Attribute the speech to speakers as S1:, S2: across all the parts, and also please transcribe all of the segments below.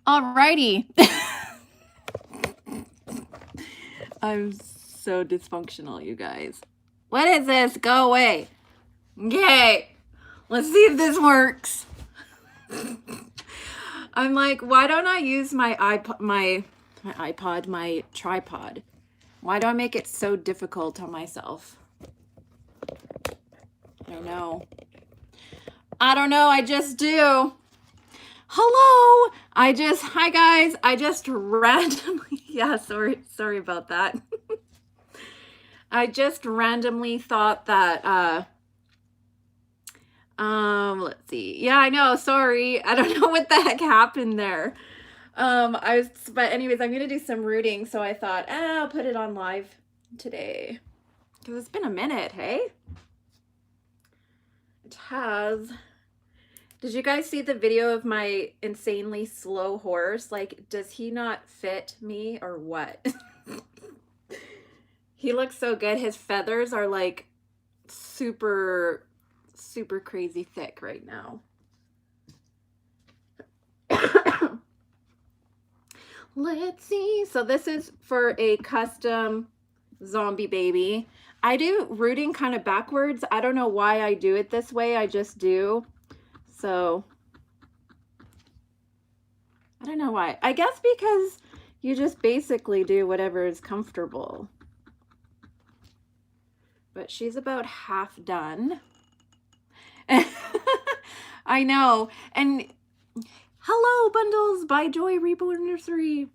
S1: Alrighty. I'm so dysfunctional, you guys. What is this? Go away. Okay. Let's see if this works. I'm like, why don't I use my iPod, my tripod? Why do I make it so difficult on myself? I don't know. I just do. Hello. Hi guys. I just randomly, yeah, sorry about that. I just randomly thought that, let's see. Yeah, I know. Sorry. I don't know what the heck happened there. But anyways, I'm going to do some rooting. So I thought, I'll put it on live today. Because it's been a minute, hey? It has. Did you guys see the video of my insanely slow horse? Like, does he not fit me or what? He looks so good. His feathers are like super crazy thick right now. Let's see. So this is for a custom zombie baby. I do rooting kind of backwards. I don't know why I do it this way. I just do. So I don't know why. I guess because you just basically do whatever is comfortable. But she's about half done. I know. And hello, bundles by Joy Reborn Nursery.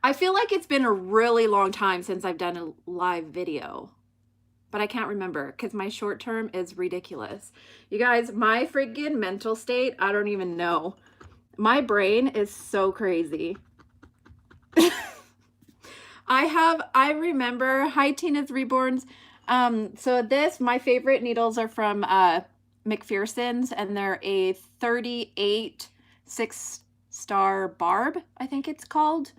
S1: I feel like it's been a really long time since I've done a live video. But I can't remember because my short term is ridiculous. You guys, my friggin' mental state, I don't even know. My brain is so crazy. I remember, hi Tina's Reborns. So my favorite needles are from McPherson's, and they're a 38 6-star barb, I think it's called.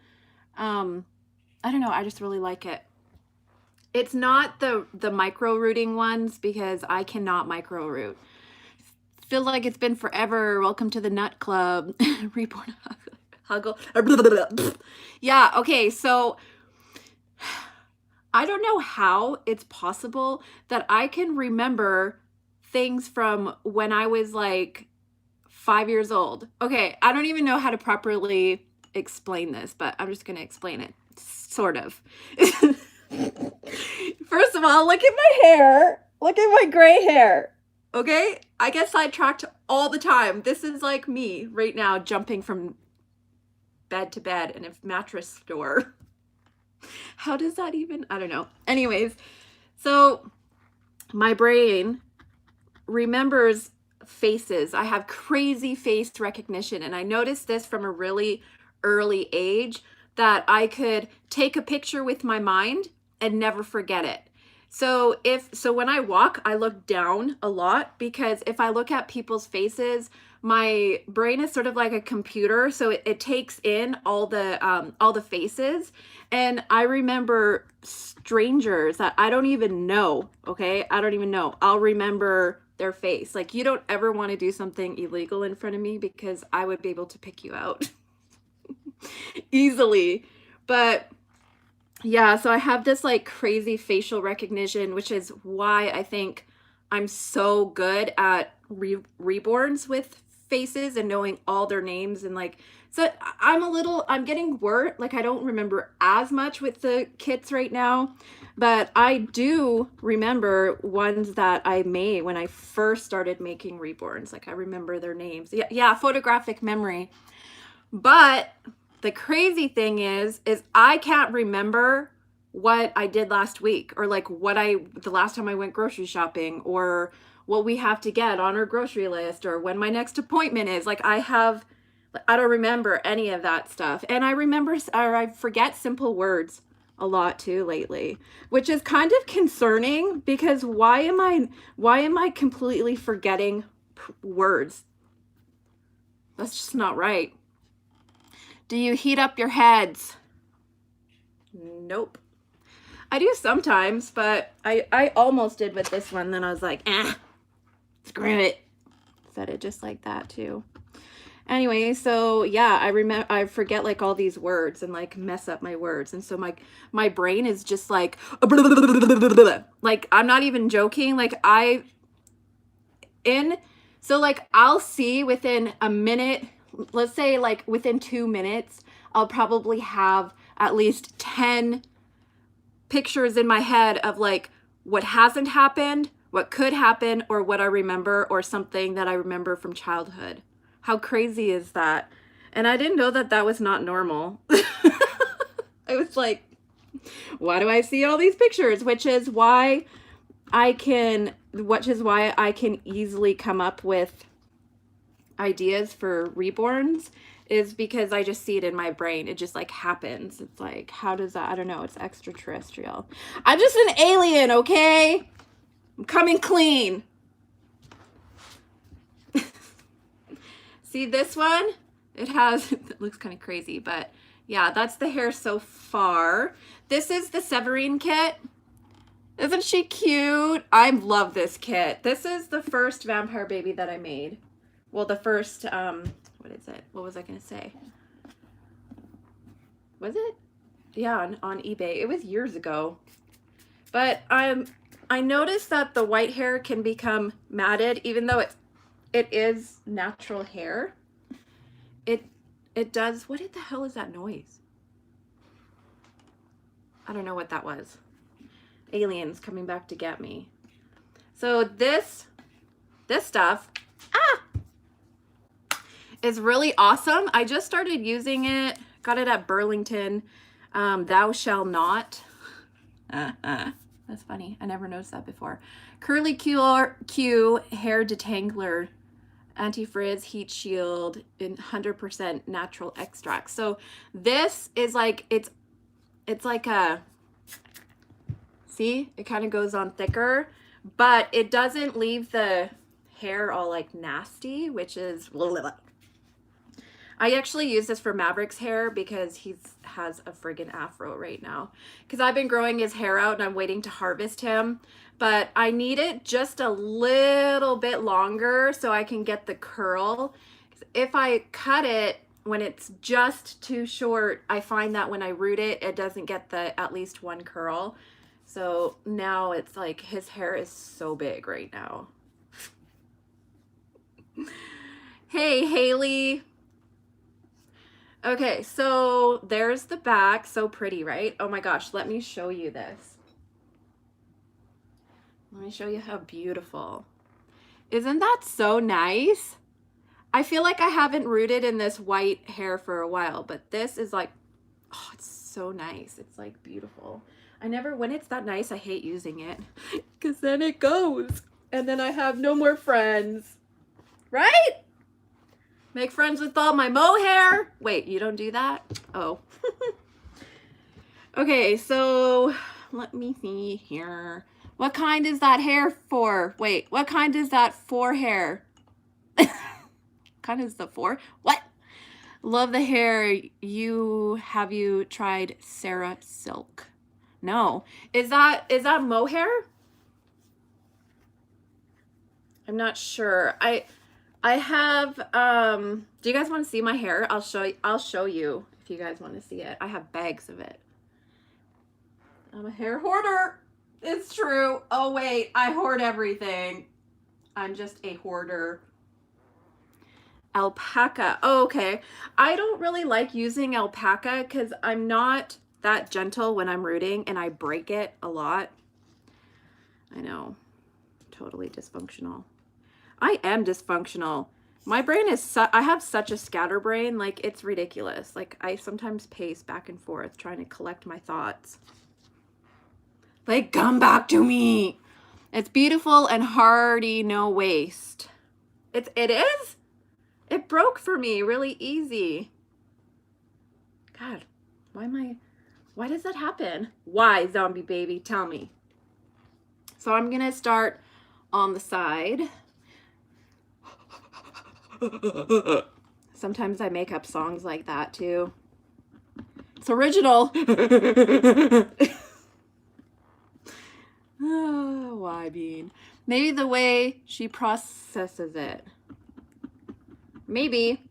S1: I don't know, I just really like it. It's not the micro rooting ones because I cannot micro root. Feels like it's been forever. Welcome to the nut club. Reborn huggle. Yeah, okay, so I don't know how it's possible that I can remember things from when I was like 5 years old. Okay, I don't even know how to properly explain this, but I'm just gonna explain it, sort of. First of all, look at my hair. Look at my gray hair. Okay? I get sidetracked all the time. This is like me right now jumping from bed to bed in a mattress store. How does that even? I don't know. Anyways, so my brain remembers faces. I have crazy face recognition, and I noticed this from a really early age that I could take a picture with my mind and never forget it. So when I walk, I look down a lot because if I look at people's faces, my brain is sort of like a computer, so it takes in all the faces, and I remember strangers that I don't even know. Okay, I don't even know. I'll remember their face. Like, you don't ever want to do something illegal in front of me because I would be able to pick you out easily. But yeah, so I have this like crazy facial recognition, which is why I think I'm so good at reborns with faces and knowing all their names. And like, so I'm getting worse. Like, I don't remember as much with the kits right now, but I do remember ones that I made when I first started making reborns. Like, I remember their names. Yeah, photographic memory. But the crazy thing is I can't remember what I did last week, or like the last time I went grocery shopping, or what we have to get on our grocery list, or when my next appointment is. Like, I don't remember any of that stuff. And I forget simple words a lot too lately, which is kind of concerning because why am I completely forgetting words? That's just not right. Do you heat up your heads? Nope. I do sometimes, but I almost did with this one. Then I was like, screw it. Set it just like that too. Anyway, so yeah, I forget like all these words and like mess up my words. And so my brain is just like like I'm not even joking. So like I'll see within a minute, let's say like within 2 minutes, I'll probably have at least 10 pictures in my head of like what hasn't happened, what could happen, or what I remember, or something that I remember from childhood. How crazy is that? And I didn't know that that was not normal. I was like, why do I see all these pictures? Which is why I can easily come up with ideas for reborns, is because I just see it in my brain. It just like happens. It's like, how does that? I don't know. It's extraterrestrial. I'm just an alien, okay? I'm coming clean. See this one? It looks kind of crazy, but yeah, that's the hair so far. This is the Severine kit. Isn't she cute? I love this kit. This is the first vampire baby that I made. Well, the first, what is it? What was I going to say? Was it? Yeah, on eBay. It was years ago. But I noticed that the white hair can become matted, even though it is natural hair. It does. What the hell is that noise? I don't know what that was. Aliens coming back to get me. So this stuff is really awesome. I just started using it. Got it at Burlington. Thou shall not. That's funny. I never noticed that before. Curly Q hair detangler, anti-frizz, heat shield, in 100% natural extract. So this is like, it's like a, see, it kind of goes on thicker, but it doesn't leave the hair all like nasty, which is, I actually use this for Maverick's hair because he has a friggin' afro right now. Because I've been growing his hair out and I'm waiting to harvest him. But I need it just a little bit longer so I can get the curl. If I cut it when it's just too short, I find that when I root it, it doesn't get the at least one curl. So now it's like his hair is so big right now. Hey, Haley. Okay, so there's the back. So pretty, right? Oh my gosh, let me show you this. Let me show you how beautiful. Isn't that so nice? I feel like I haven't rooted in this white hair for a while, but this is like, oh, it's so nice. It's like beautiful. When it's that nice, I hate using it because then it goes and then I have no more friends, right? Make friends with all my mohair. Wait, you don't do that? Oh. Okay, so let me see here. What kind is that hair for? Wait, what kind is that for hair? Kind is the for? What? Love the hair. Have you tried Sarah Silk? No. Is that mohair? I'm not sure. I have, do you guys want to see my hair? I'll show you if you guys want to see it. I have bags of it. I'm a hair hoarder. It's true. Oh wait, I hoard everything. I'm just a hoarder. Alpaca. Oh, okay. I don't really like using alpaca because I'm not that gentle when I'm rooting and I break it a lot. I know. Totally dysfunctional. I am dysfunctional. My brain is I have such a scatterbrain, like it's ridiculous. Like I sometimes pace back and forth trying to collect my thoughts. Like, come back to me. It's beautiful and hardy, no waste. It is? It broke for me really easy. God, why does that happen? Why, zombie baby? Tell me. So I'm gonna start on the side. Sometimes I make up songs like that too. It's original. Oh, why, Bean? Maybe the way she processes it. Maybe.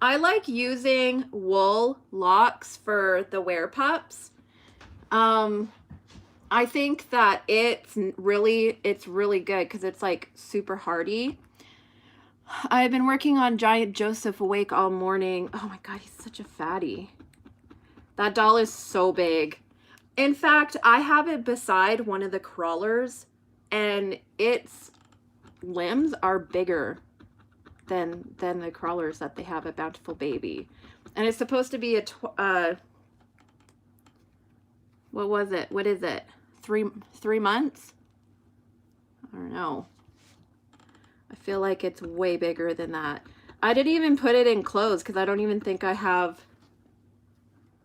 S1: I like using wool locks for the wear pups. I think that it's really good because it's like super hardy. I've been working on Giant Joseph awake all morning. Oh my God, he's such a fatty. That doll is so big. In fact, I have it beside one of the crawlers and its limbs are bigger than the crawlers that they have at Bountiful Baby. And it's supposed to be a what was it? What is it? 3 months? I don't know. I feel like it's way bigger than that. I didn't even put it in clothes because I don't even think I have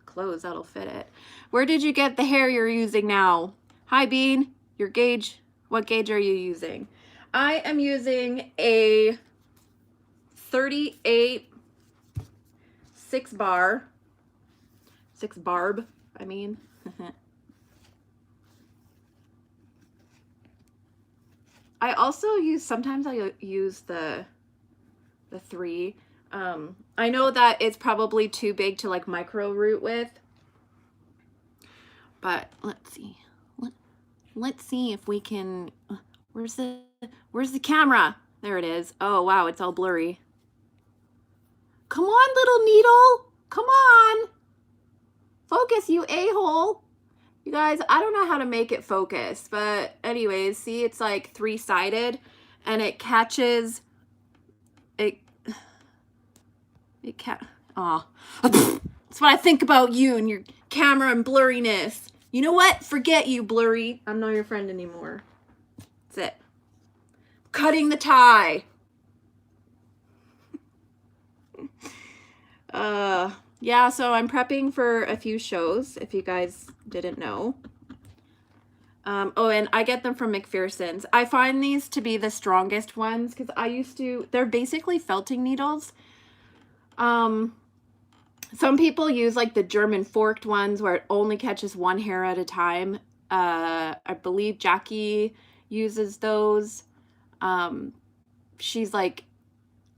S1: clothes that'll fit it. Where did you get the hair you're using now? Hi, Bean. Your gauge. What gauge are you using? I am using a 38 6 barb, I mean. I also sometimes I use the 3. I know that it's probably too big to like micro root with, but let's see. Let's see if we can, where's the camera? There it is. Oh, wow, it's all blurry. Come on, little needle. Come on. Focus, you a-hole. You guys, I don't know how to make it focus, but anyways, see, it's like 3-sided and it catches it. Aw. That's what I think about you and your camera and blurriness. You know what? Forget you, blurry. I'm not your friend anymore. That's it. Cutting the tie. Yeah, so I'm prepping for a few shows, if you guys didn't know. Oh, and I get them from McPherson's. I find these to be the strongest ones because they're basically felting needles. Some people use like the German forked ones where it only catches one hair at a time. I believe Jackie uses those. She's like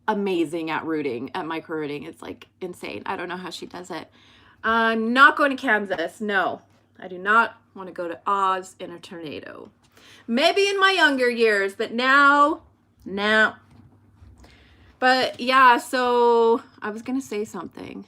S1: amazing at rooting, at micro rooting. It's like insane. I don't know how she does it. I'm not going to Kansas. No, I do not want to go to Oz in a tornado. Maybe in my younger years, but now. But yeah, so I was going to say something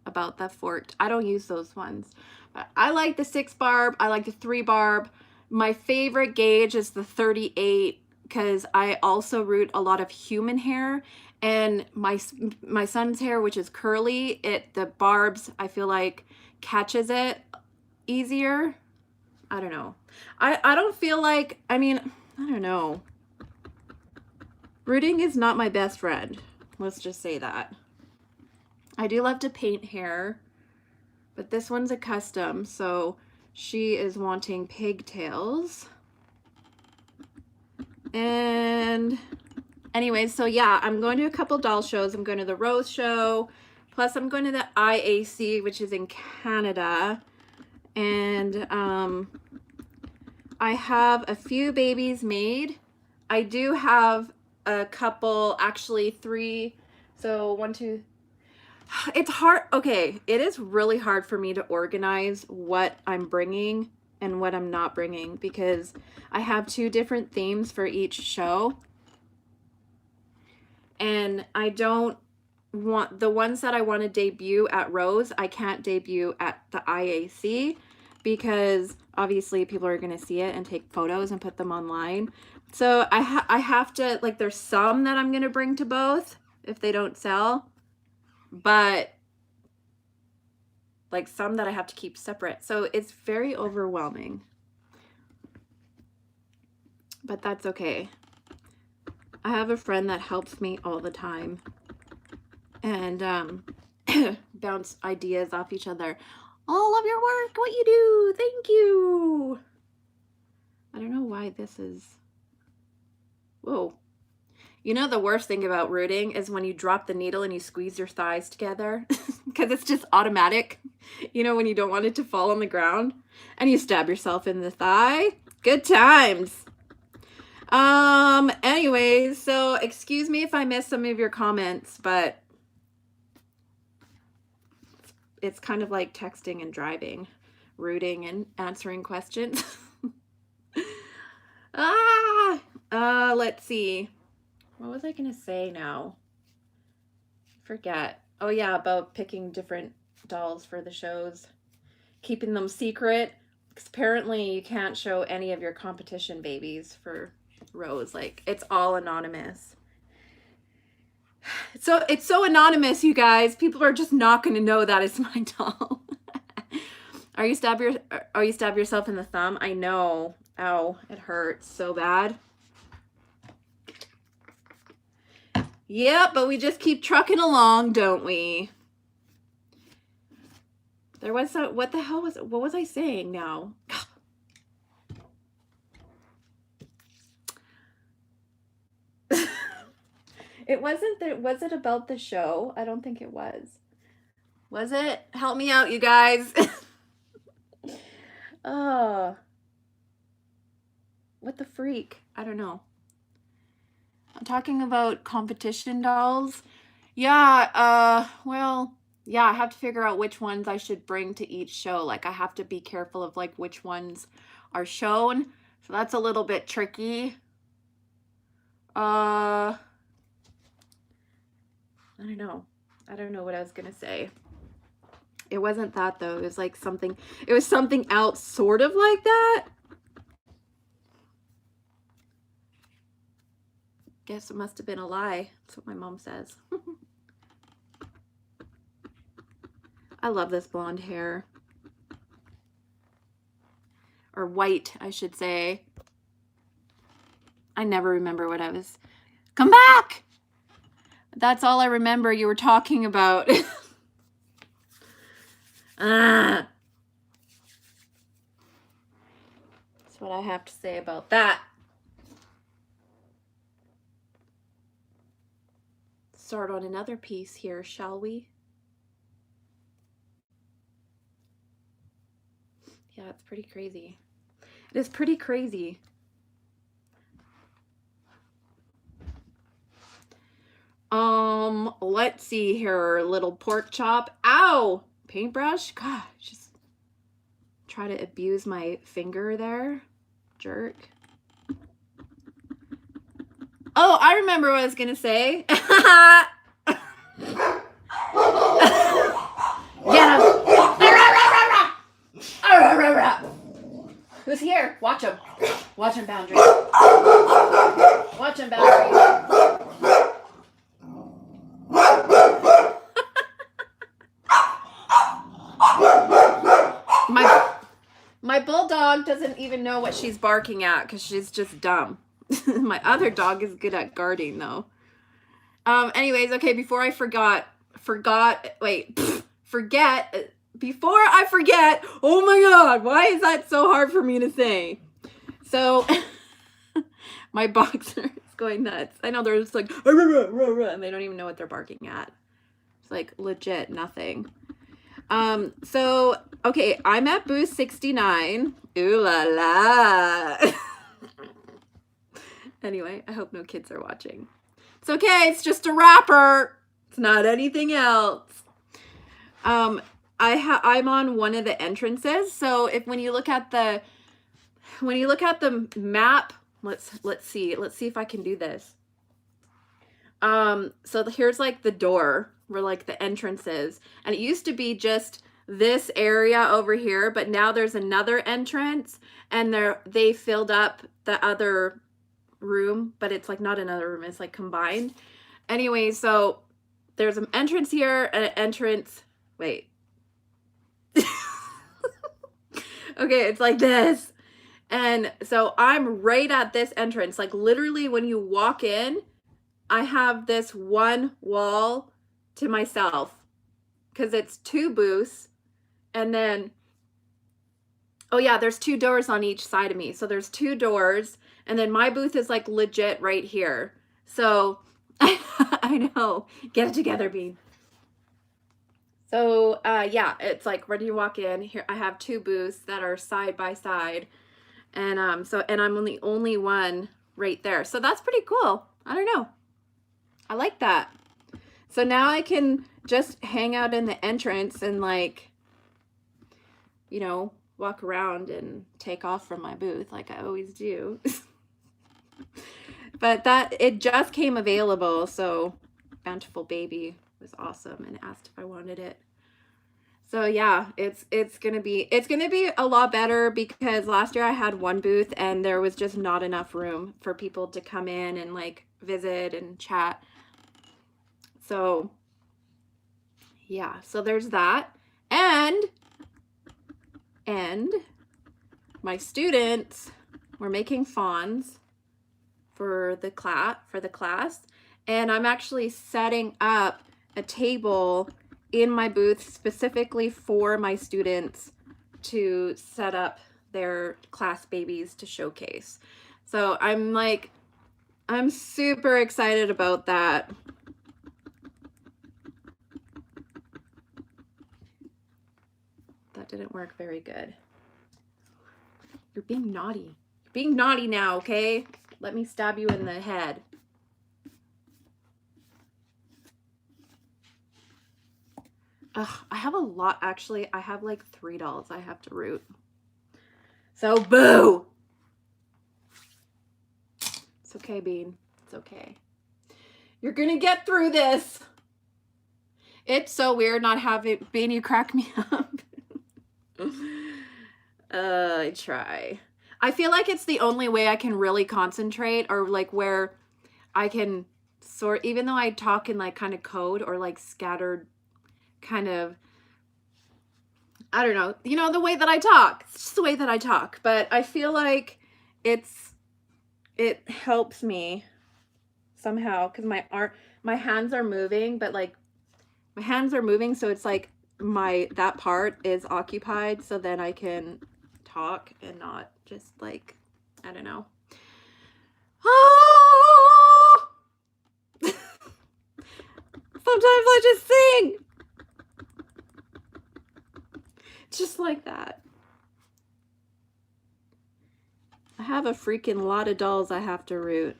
S1: about the forked. I don't use those ones. But I like the 6 barb. I like the 3 barb. My favorite gauge is the 38 because I also root a lot of human hair, and my son's hair, which is curly, the barbs I feel like catches it easier. I don't know. I don't feel like, I mean, I don't know. Rooting is not my best friend. Let's just say that. I do love to paint hair, but this one's a custom, so she is wanting pigtails. And anyways, so yeah, I'm going to a couple doll shows. I'm going to the Rose Show, plus I'm going to the IAC, which is in Canada. And I have a few babies made. I do have a couple, actually 3. So 1, 2. It's hard. Okay, it is really hard for me to organize what I'm bringing and what I'm not bringing because I have 2 different themes for each show. And I don't want the ones that I want to debut at Rose, I can't debut at the IAC because obviously people are going to see it and take photos and put them online. So I have to, like, there's some that I'm going to bring to both if they don't sell, but like some that I have to keep separate. So it's very overwhelming, but that's okay. I have a friend that helps me all the time and bounce ideas off each other. Oh, love your work, what you do. Thank you. I don't know why this is. Whoa. You know the worst thing about rooting is when you drop the needle and you squeeze your thighs together because it's just automatic. You know, when you don't want it to fall on the ground and you stab yourself in the thigh. Good times. Anyways, so excuse me if I missed some of your comments, but it's kind of like texting and driving, rooting and answering questions. Let's see. What was I gonna say now? Forget. Oh yeah, about picking different dolls for the shows. Keeping them secret. Because apparently you can't show any of your competition babies for Rose. Like, it's all anonymous. So it's so anonymous, you guys. People are just not going to know that is my doll. Are you stab yourself in the thumb? I know. Ow, it hurts so bad. Yeah, but we just keep trucking along, don't we? There was some, what the hell was it? What was I saying now? It wasn't that. Was it about the show? I don't think it was. Was it? Help me out, you guys. Oh, what the freak? I don't know. I'm talking about competition dolls. Yeah, well, yeah, I have to figure out which ones I should bring to each show. Like, I have to be careful of like which ones are shown. So that's a little bit tricky. I don't know. I don't know what I was gonna say. It wasn't that though. It was like something, it was something else sort of like that. Guess it must have been a lie. That's what my mom says. I love this blonde hair. Or white, I should say. I never remember what I was. Come back! That's all I remember you were talking about. That's what I have to say about that. Start on another piece here, shall we? Yeah, it's pretty crazy. It is pretty crazy. Let's see here. Little pork chop. Ow! Paintbrush? God, just try to abuse my finger there. Jerk. Oh, I remember what I was gonna say. Get him! Who's here? Watch him. Watch him, Boundary. Watch him, Boundary. My bulldog doesn't even know what she's barking at because she's just dumb. My other dog is good at guarding though. Anyways, okay, before I forget, before I forget, oh my God, why is that so hard for me to say? So, my boxer is going nuts. I know they're just like, and they don't even know what they're barking at. It's like legit nothing. So, okay, I'm at booth 69. Ooh la la. Anyway, I hope no kids are watching. It's okay, it's just a wrapper. It's not anything else. I'm on one of the entrances. So when you look at the map, let's see if I can do this. So here's like the door where like the entrance is, and it used to be just this area over here, but now there's another entrance, and they filled up the other room, but it's like not another room, it's like combined. Anyway, so there's an entrance here and an entrance, wait. Okay, it's like this. And so I'm right at this entrance. Like literally when you walk in, I have this one wall to myself because it's 2 booths. And then, oh yeah, there's 2 doors on each side of me. So there's 2 doors. And then my booth is like legit right here. So I know, get it together, Bean. So yeah, it's like when you walk in here, I have 2 booths that are side by side. And I'm the only one right there. So that's pretty cool. I don't know. I like that. So now I can just hang out in the entrance and like, you know, walk around and take off from my booth like I always do. But it just came available, so Bountiful Baby was awesome and asked if I wanted it. So yeah, it's gonna be a lot better because last year I had one booth and there was just not enough room for people to come in and like visit and chat. So yeah, so there's that. And my students were making fawns for the class, and I'm actually setting up a table in my booth specifically for my students to set up their class babies to showcase. So I'm super excited about that. That didn't work very good. You're being naughty. You're being naughty now, okay? Let me stab you in the head. Ugh, I have a lot, actually. I have like 3 dolls I have to root. So, boo! It's okay, Bean. It's okay. You're gonna get through this. It's so weird not having Bean, you crack me up. I try. I feel like it's the only way I can really concentrate, or like where I can sort, even though I talk in like kind of code or like scattered kind of, I don't know, you know, the way that I talk. It's just the way that I talk, but I feel like it helps me somehow because my hands are moving, but like my hands are moving, so it's like that part is occupied, so then I can talk and not just like, I don't know. Oh! Sometimes I just sing. Just like that. I have a freaking lot of dolls I have to root.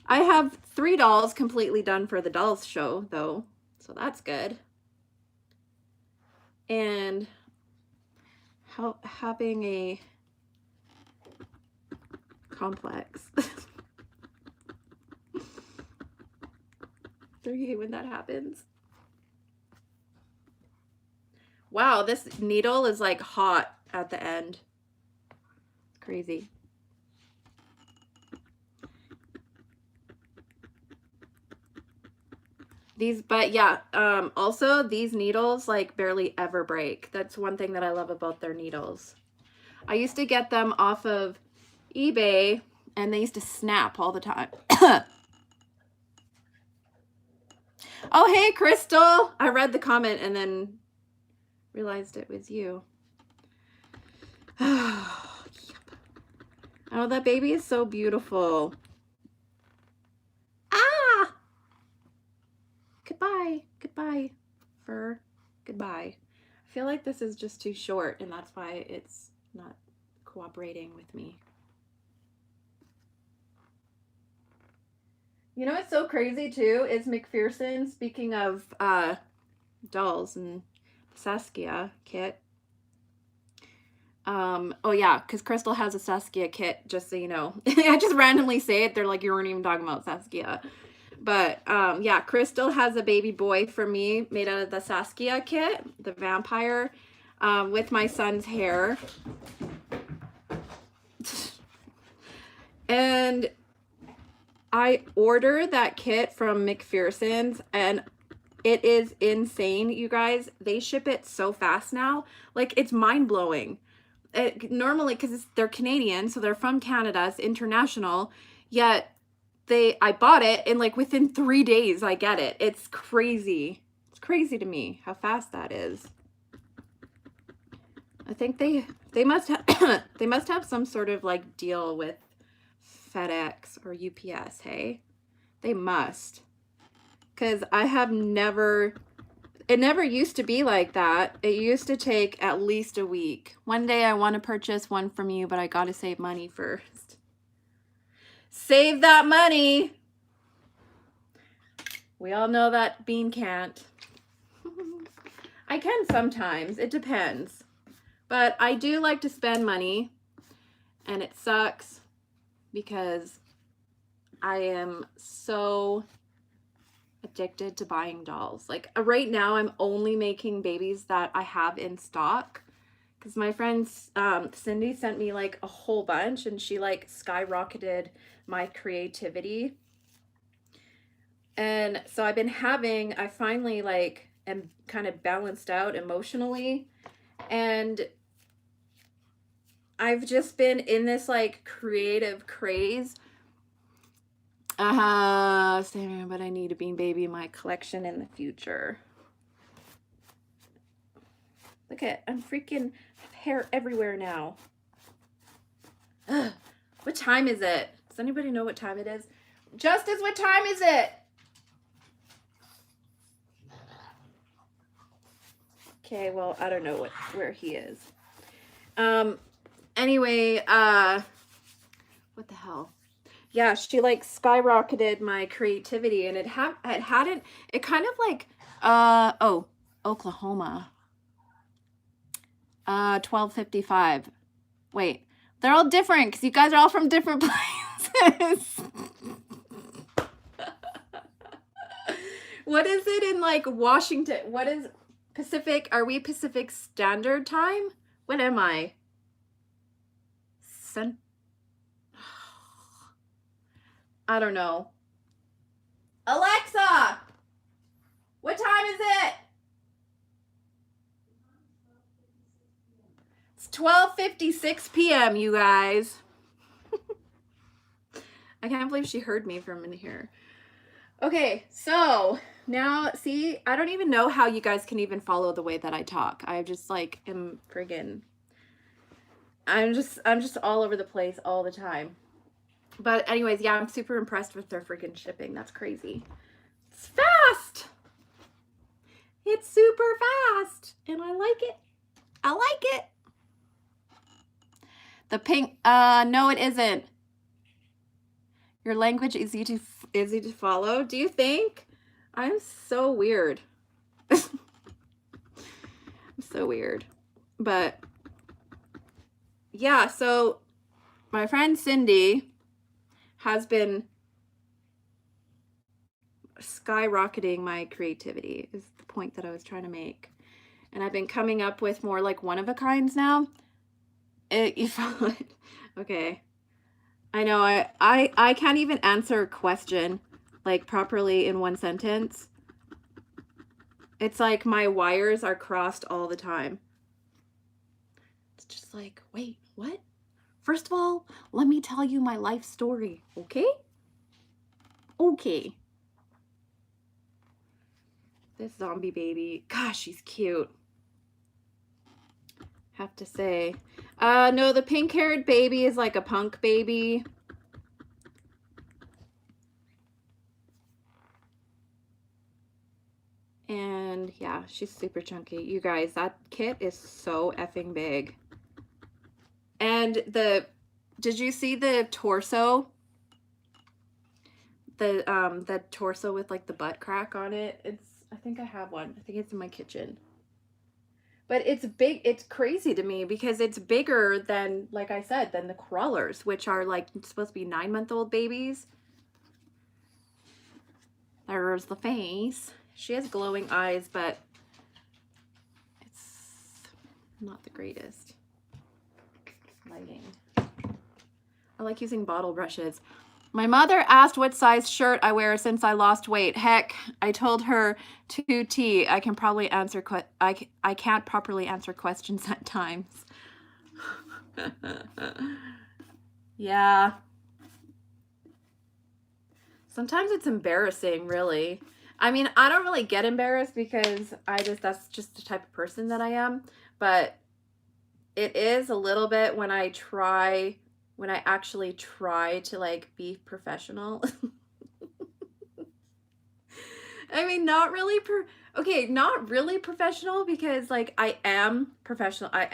S1: I have 3 dolls completely done for the dolls show though, so that's good. And having a complex. Do you hate when that happens? Wow, this needle is like hot at the end. It's crazy. But yeah, also these needles like barely ever break. That's one thing that I love about their needles. I used to get them off of eBay and they used to snap all the time. Oh, hey, Crystal. I read the comment and then realized it was you. Oh, that baby is so beautiful. Ah! Goodbye. Goodbye, fur. Goodbye. I feel like this is just too short and that's why it's not cooperating with me. You know what's so crazy too is McPherson, speaking of dolls and Saskia kit. Oh yeah, because Crystal has a Saskia kit, just so you know. I just randomly say it, they're like, you weren't even talking about Saskia. But yeah, Crystal has a baby boy for me made out of the Saskia kit, the vampire, with my son's hair. And I ordered that kit from McPherson's and it is insane, you guys. They ship it so fast now. Like, it's mind-blowing. Normally, because they're Canadian, so they're from Canada, it's international, yet I bought it and like within 3 days I get it. It's crazy. It's crazy to me how fast that is. I think they must have they must have some sort of like deal with FedEx or UPS, hey? They must. Because I have never, it never used to be like that. It used to take at least a week. One day I want to purchase one from you, but I got to save money first. Save that money. We all know that Bean can't. I can sometimes, it depends. But I do like to spend money, and it sucks because I am so addicted to buying dolls. Like right now I'm only making babies that I have in stock because my friend Cindy sent me like a whole bunch, and she like skyrocketed my creativity. And so I finally like am kind of balanced out emotionally, and I've just been in this like creative craze. But I need a Bean Baby in my collection in the future. Look at, I'm freaking hair everywhere now. Ugh. What time is it? Does anybody know what time it is? Justice, what time is it? Okay, well, I don't know where he is. Anyway, what the hell? Yeah, she like skyrocketed my creativity, and it kind of like, oh, Oklahoma. 12:55. Wait, they're all different because you guys are all from different places. What is it in like Washington? What is Pacific? Are we Pacific Standard Time? What am I? I don't know. Alexa, what time is it? It's 12:56 p.m., you guys. I can't believe she heard me from in here. Okay, so now, see, I don't even know how you guys can even follow the way that I talk. I just like am friggin', I'm just all over the place all the time. But anyways, yeah, I'm super impressed with their freaking shipping. That's crazy. It's fast. It's super fast, and I like it. I like it. The pink, no, it isn't. Your language is easy to follow. Do you think? I'm so weird. I'm so weird. But yeah, so my friend Cindy has been skyrocketing my creativity, is the point that I was trying to make. And I've been coming up with more like one-of-a-kinds now. You follow it? Okay. I know, I can't even answer a question like properly in one sentence. It's like my wires are crossed all the time. It's just like, wait, what? First of all, let me tell you my life story, okay? Okay. This zombie baby, gosh, she's cute. Have to say. No, the pink-haired baby is like a punk baby. And yeah, she's super chunky. You guys, that kit is so effing big. And did you see the torso? The torso with like the butt crack on it. I think I have one. I think it's in my kitchen. But it's big. It's crazy to me because it's bigger than, like I said, than the crawlers, which are like supposed to be 9-month-old babies. There's the face. She has glowing eyes, but it's not the greatest lighting. I like using bottle brushes. My mother asked what size shirt I wear since I lost weight. Heck, I told her 2T. I can probably answer I can't properly answer questions at times. Yeah. Sometimes it's embarrassing, really. I mean, I don't really get embarrassed because that's just the type of person that I am, but it is a little bit when I actually try to like be professional. I mean, not really not really professional because like I am professional. I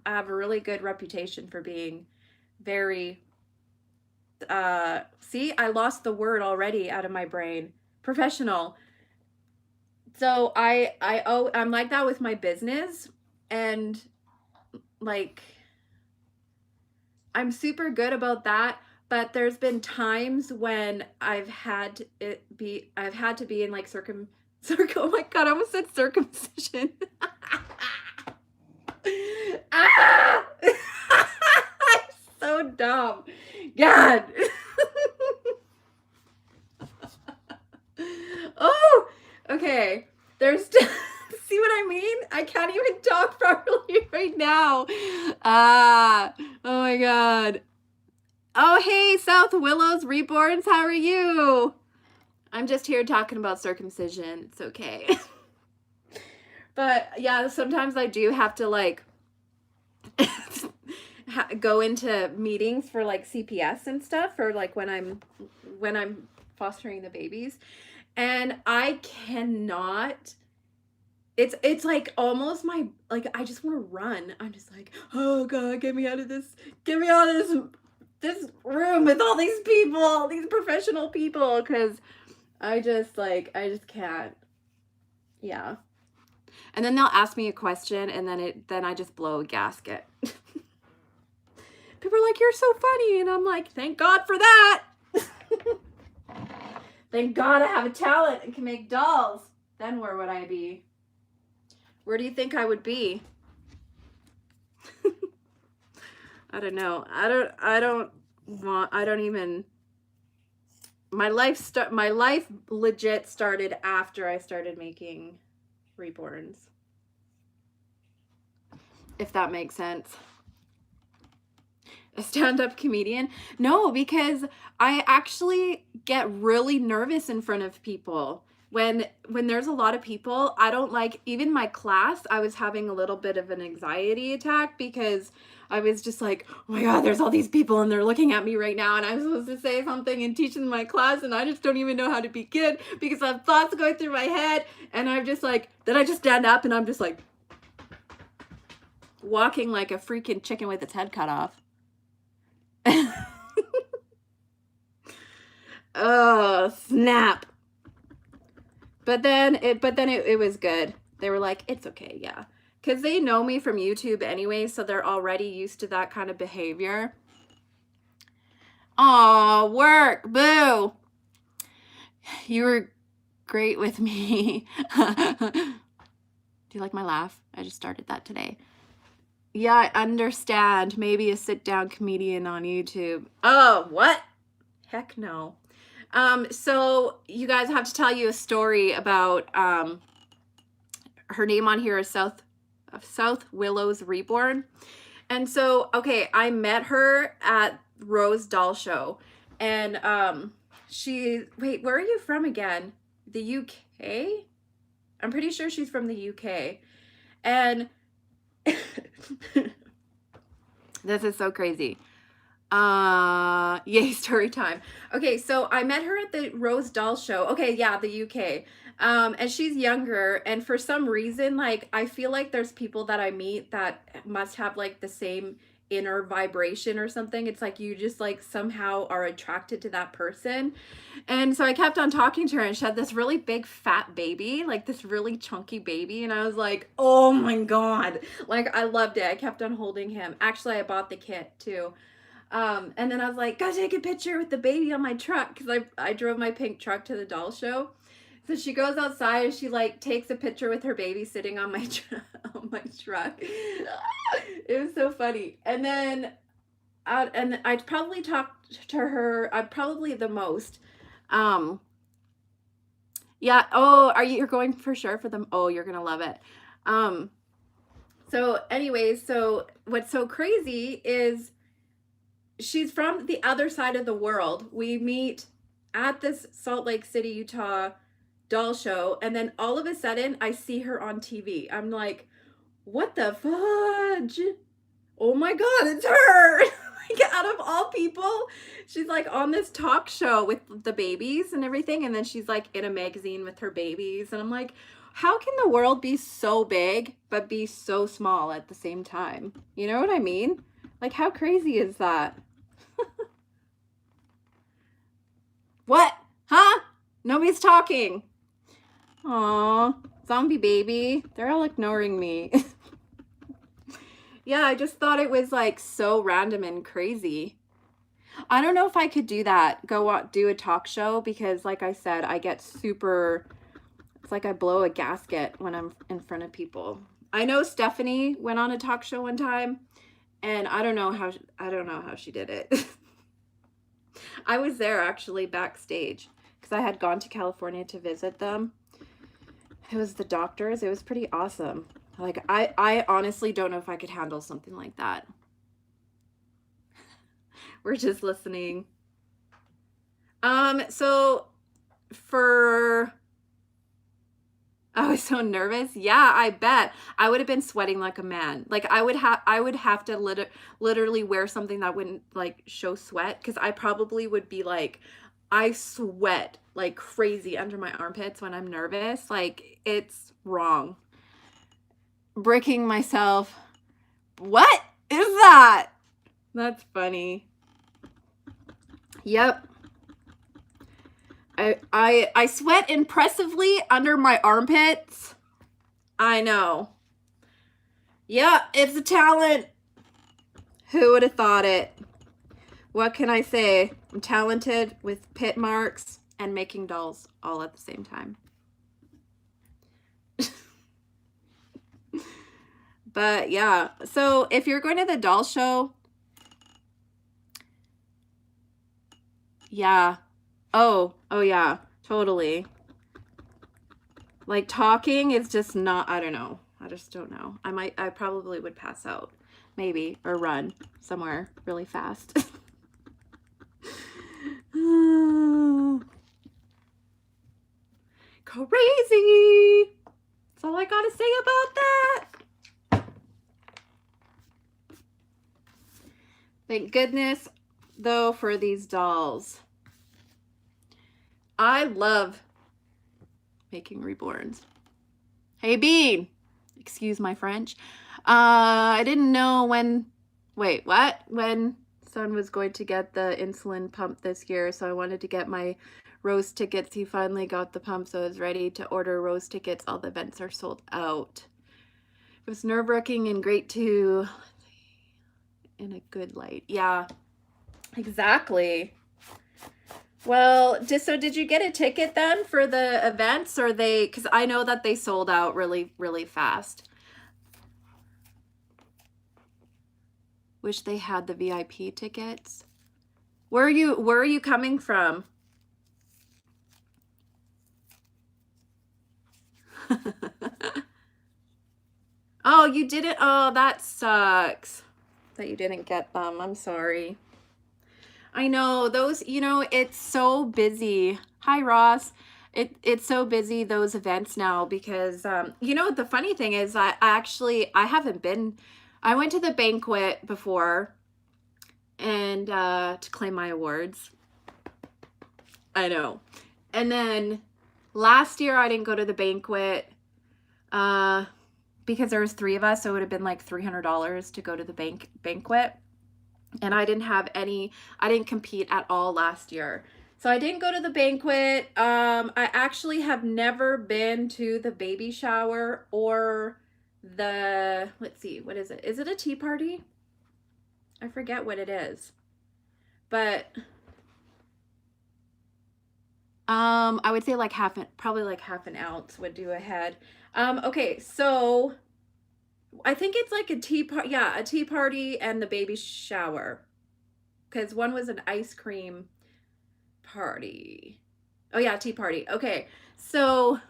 S1: have a really good reputation for being very see, I lost the word already out of my brain. Professional. So I'm like that with my business, and like I'm super good about that, but there's been times when I've had to be in like oh my god, I almost said circumcision. Ah! I'm so dumb. God. Oh, okay. There's see what I mean? I can't even talk properly right now. Ah, oh my god. Oh, hey, South Willows Reborns, how are you? I'm just here talking about circumcision. It's okay. But yeah, sometimes I do have to like go into meetings for like CPS and stuff, or like when I'm fostering the babies, and I cannot. It's like almost my, like I just want to run. I'm just like, oh god, get me out of this, get me out of this room with all these people, these professional people, because I just can't. Yeah. And then they'll ask me a question, and then I just blow a gasket. People are like, you're so funny, and I'm like, thank God for that. Thank God I have a talent and can make dolls. Then where would I be? Where do you think I would be? I don't know. My life legit started after I started making reborns. If that makes sense. A stand-up comedian? No, because I actually get really nervous in front of people. When there's a lot of people, I don't like, even my class, I was having a little bit of an anxiety attack because I was just like, oh my god, there's all these people and they're looking at me right now, and I'm supposed to say something and teach in my class, and I just don't even know how to begin because I have thoughts going through my head, and I'm just like, then I just stand up and I'm just like walking like a freaking chicken with its head cut off. Oh, snap. But then it was good. They were like, it's okay, yeah. Because they know me from YouTube anyway, so they're already used to that kind of behavior. Aw, work, boo. You were great with me. Do you like my laugh? I just started that today. Yeah, I understand. Maybe a sit-down comedian on YouTube. Oh, what? Heck no. So you guys, have to tell you a story about, her name on here is South Willows Reborn. And so, okay, I met her at Rose Doll Show, and wait, where are you from again? The UK? I'm pretty sure she's from the UK. And this is so crazy. Yay, story time. Okay, so I met her at the Rose Doll Show. Okay, yeah, the UK. And she's younger, and for some reason, like, I feel like there's people that I meet that must have like the same inner vibration or something. It's like you just like somehow are attracted to that person. And so I kept on talking to her, and she had this really big fat baby, like this really chunky baby, and I was like, oh my god, like I loved it. I kept on holding him. Actually, I bought the kit too. And then I was like, gotta take a picture with the baby on my truck, because I drove my pink truck to the doll show. So she goes outside and she like takes a picture with her baby sitting on my on my truck. It was so funny. And then and I'd probably talked to her probably the most. Yeah. Oh, you're going for sure for them? Oh, you're gonna love it. So anyways, so what's so crazy is she's from the other side of the world. We meet at this Salt Lake City, Utah doll show, and then all of a sudden I see her on TV. I'm like, what the fudge? Oh my god, it's her. Like, out of all people, she's like on this talk show with the babies and everything, and then she's like in a magazine with her babies, and I'm like, how can the world be so big but be so small at the same time? You know what I mean? Like, how crazy is that? What? Huh? Nobody's talking. Aw, zombie baby. They're all ignoring me. Yeah, I just thought it was like so random and crazy. I don't know if I could do that, go out, do a talk show, because like I said, I get super, it's like I blow a gasket when I'm in front of people. I know Stephanie went on a talk show one time, and I don't know how she did it. I was there actually backstage because I had gone to California to visit them. It was the doctors. It was pretty awesome. Like I honestly don't know if I could handle something like that. We're just listening. So for I was so nervous. Yeah, I bet. I would have been sweating like a man. Like I would have to literally wear something that wouldn't like show sweat, because I probably would be like, I sweat like crazy under my armpits when I'm nervous. Like it's wrong. Bricking myself. What is that? That's funny. Yep. I sweat impressively under my armpits. I know. Yeah, it's a talent. Who would have thought it? What can I say? I'm talented with pit marks and making dolls all at the same time. But yeah, so if you're going to the doll show, yeah. Oh yeah, totally. Like talking is just not, I don't know. I just don't know. I probably would pass out, maybe, or run somewhere really fast. Crazy. That's all I gotta say about that. Thank goodness, though, for these dolls. I love making reborns. Hey, Bean. Excuse my French. I didn't know when... Wait, what? When son was going to get the insulin pump this year, so I wanted to get my Rose tickets. He finally got the pump, so I was ready to order Rose tickets. All the events are sold out. It was nerve-wracking and great too. In a good light. Yeah, exactly. Well, so did you get a ticket then for the events, or they, because I know that they sold out really, really fast. Wish they had the VIP tickets. Where are you coming from? Oh, you didn't. Oh, that sucks that you didn't get them. I'm sorry. I know those, it's so busy. Hi, Ross. It's so busy, those events now, because the funny thing is I haven't been. I went to the banquet before and to claim my awards. I know. And then last year I didn't go to the banquet because there was 3 of us, so it would have been like $300 to go to the banquet. And I didn't compete at all last year. So I didn't go to the banquet. I actually have never been to the baby shower or the, let's see, what is it? Is it a tea party? I forget what it is. But I would say like probably like half an ounce would do a head. Okay, so I think it's like a tea party. Yeah, a tea party and the baby shower. Because one was an ice cream party. Oh yeah, tea party. Okay. So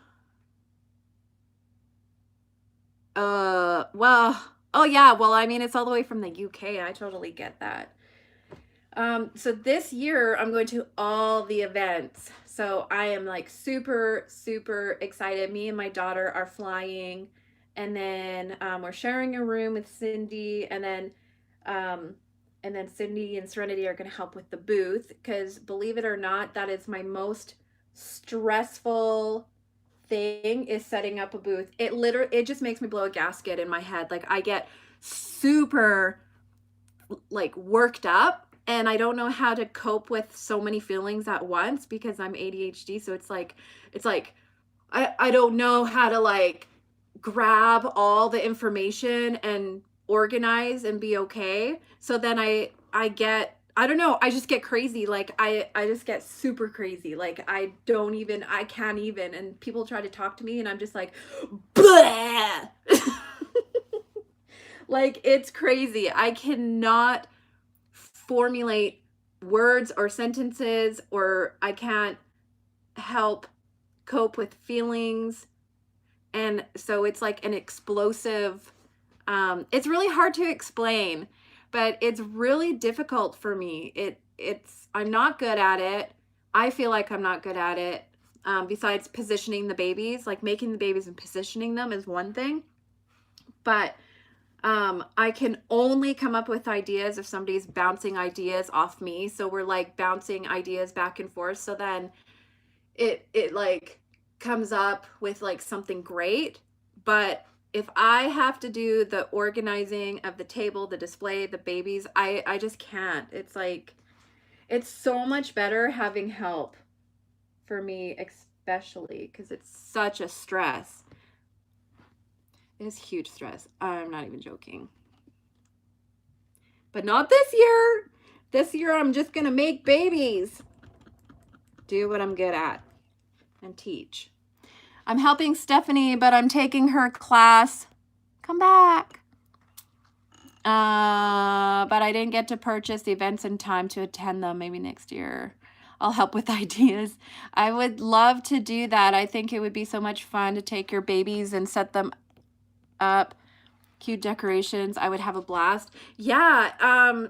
S1: well, oh yeah, well, I mean, it's all the way from the UK. I totally get that. So this year I'm going to all the events. So I am like super, super excited. Me and my daughter are flying, and then we're sharing a room with Cindy, and then Cindy and Serenity are going to help with the booth, because believe it or not, that is my most stressful thing, is setting up a booth. It just makes me blow a gasket in my head. Like I get super like worked up, and I don't know how to cope with so many feelings at once because I'm ADHD. So it's like I don't know how to like grab all the information and organize and be okay. So then I get, I don't know, I just get crazy. Like I just get super crazy. Like I can't even, and people try to talk to me and I'm just like bleh. Like it's crazy. I cannot formulate words or sentences, or I can't help cope with feelings. And so it's like an explosive, it's really hard to explain, but it's really difficult for me. I'm not good at it. I feel like I'm not good at it. Besides positioning the babies, like making the babies and positioning them is one thing, but I can only come up with ideas if somebody's bouncing ideas off me. So we're like bouncing ideas back and forth. So then it like comes up with like something great. But if I have to do the organizing of the table, the display, the babies, I just can't. It's like, it's so much better having help for me, especially because it's such a stress. It is huge stress. I'm not even joking. But not this year. This year I'm just gonna make babies. Do what I'm good at and teach. I'm helping Stephanie, but I'm taking her class. Come back. But I didn't get to purchase the events in time to attend them. Maybe next year. I'll help with ideas. I would love to do that. I think it would be so much fun to take your babies and set them up. Cute decorations. I would have a blast. Yeah,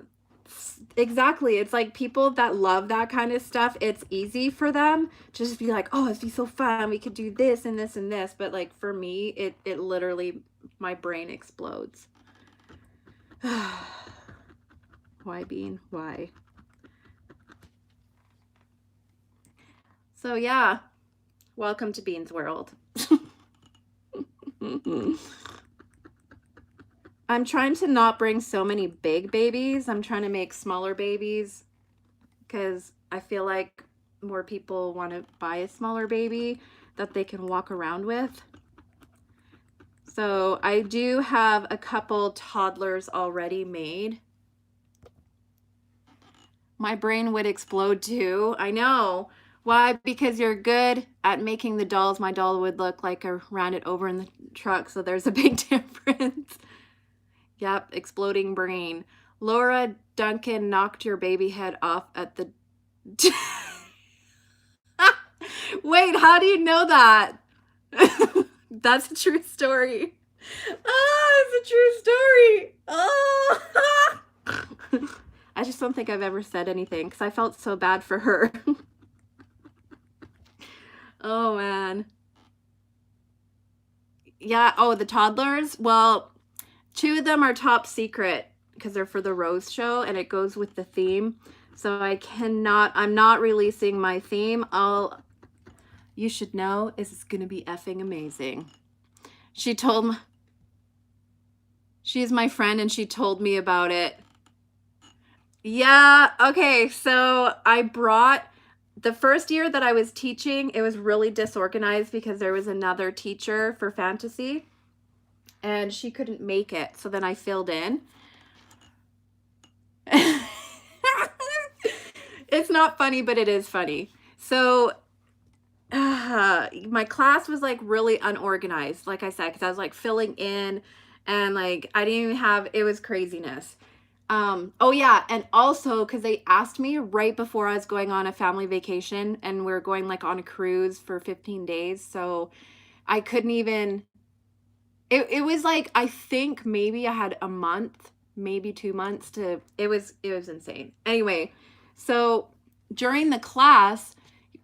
S1: exactly. It's like people that love that kind of stuff, it's easy for them to just be like, oh, it'd be so fun. We could do this and this and this. But like for me, it literally, my brain explodes. Why, Bean? Why? So yeah, welcome to Bean's world. I'm trying to not bring so many big babies. I'm trying to make smaller babies because I feel like more people want to buy a smaller baby that they can walk around with. So I do have a couple toddlers already made. My brain would explode too. I know. Why? Because you're good at making the dolls. My doll would look like I ran it over in the truck, so there's a big difference. Yep, exploding brain. Laura Duncan knocked your baby head off at the... Wait, how do you know that? That's a true story. Oh, it's a true story. Oh. I just don't think I've ever said anything because I felt so bad for her. Oh, man. Yeah, oh, the toddlers? Well, 2 of them are top secret because they're for the Rose show and it goes with the theme. So I'm not releasing my theme. You should know it's gonna be effing amazing. She's my friend and she told me about it. Yeah, okay, so I brought, the first year that I was teaching, it was really disorganized because there was another teacher for fantasy and she couldn't make it. So then I filled in. It's not funny, but it is funny. So my class was like really unorganized, like I said, because I was like filling in and like I didn't even have, it was craziness. Oh yeah, and also because they asked me right before I was going on a family vacation and we're going like on a cruise for 15 days, so I couldn't even, it was like, I think maybe I had a month, maybe 2 months to, it was insane. Anyway, so during the class,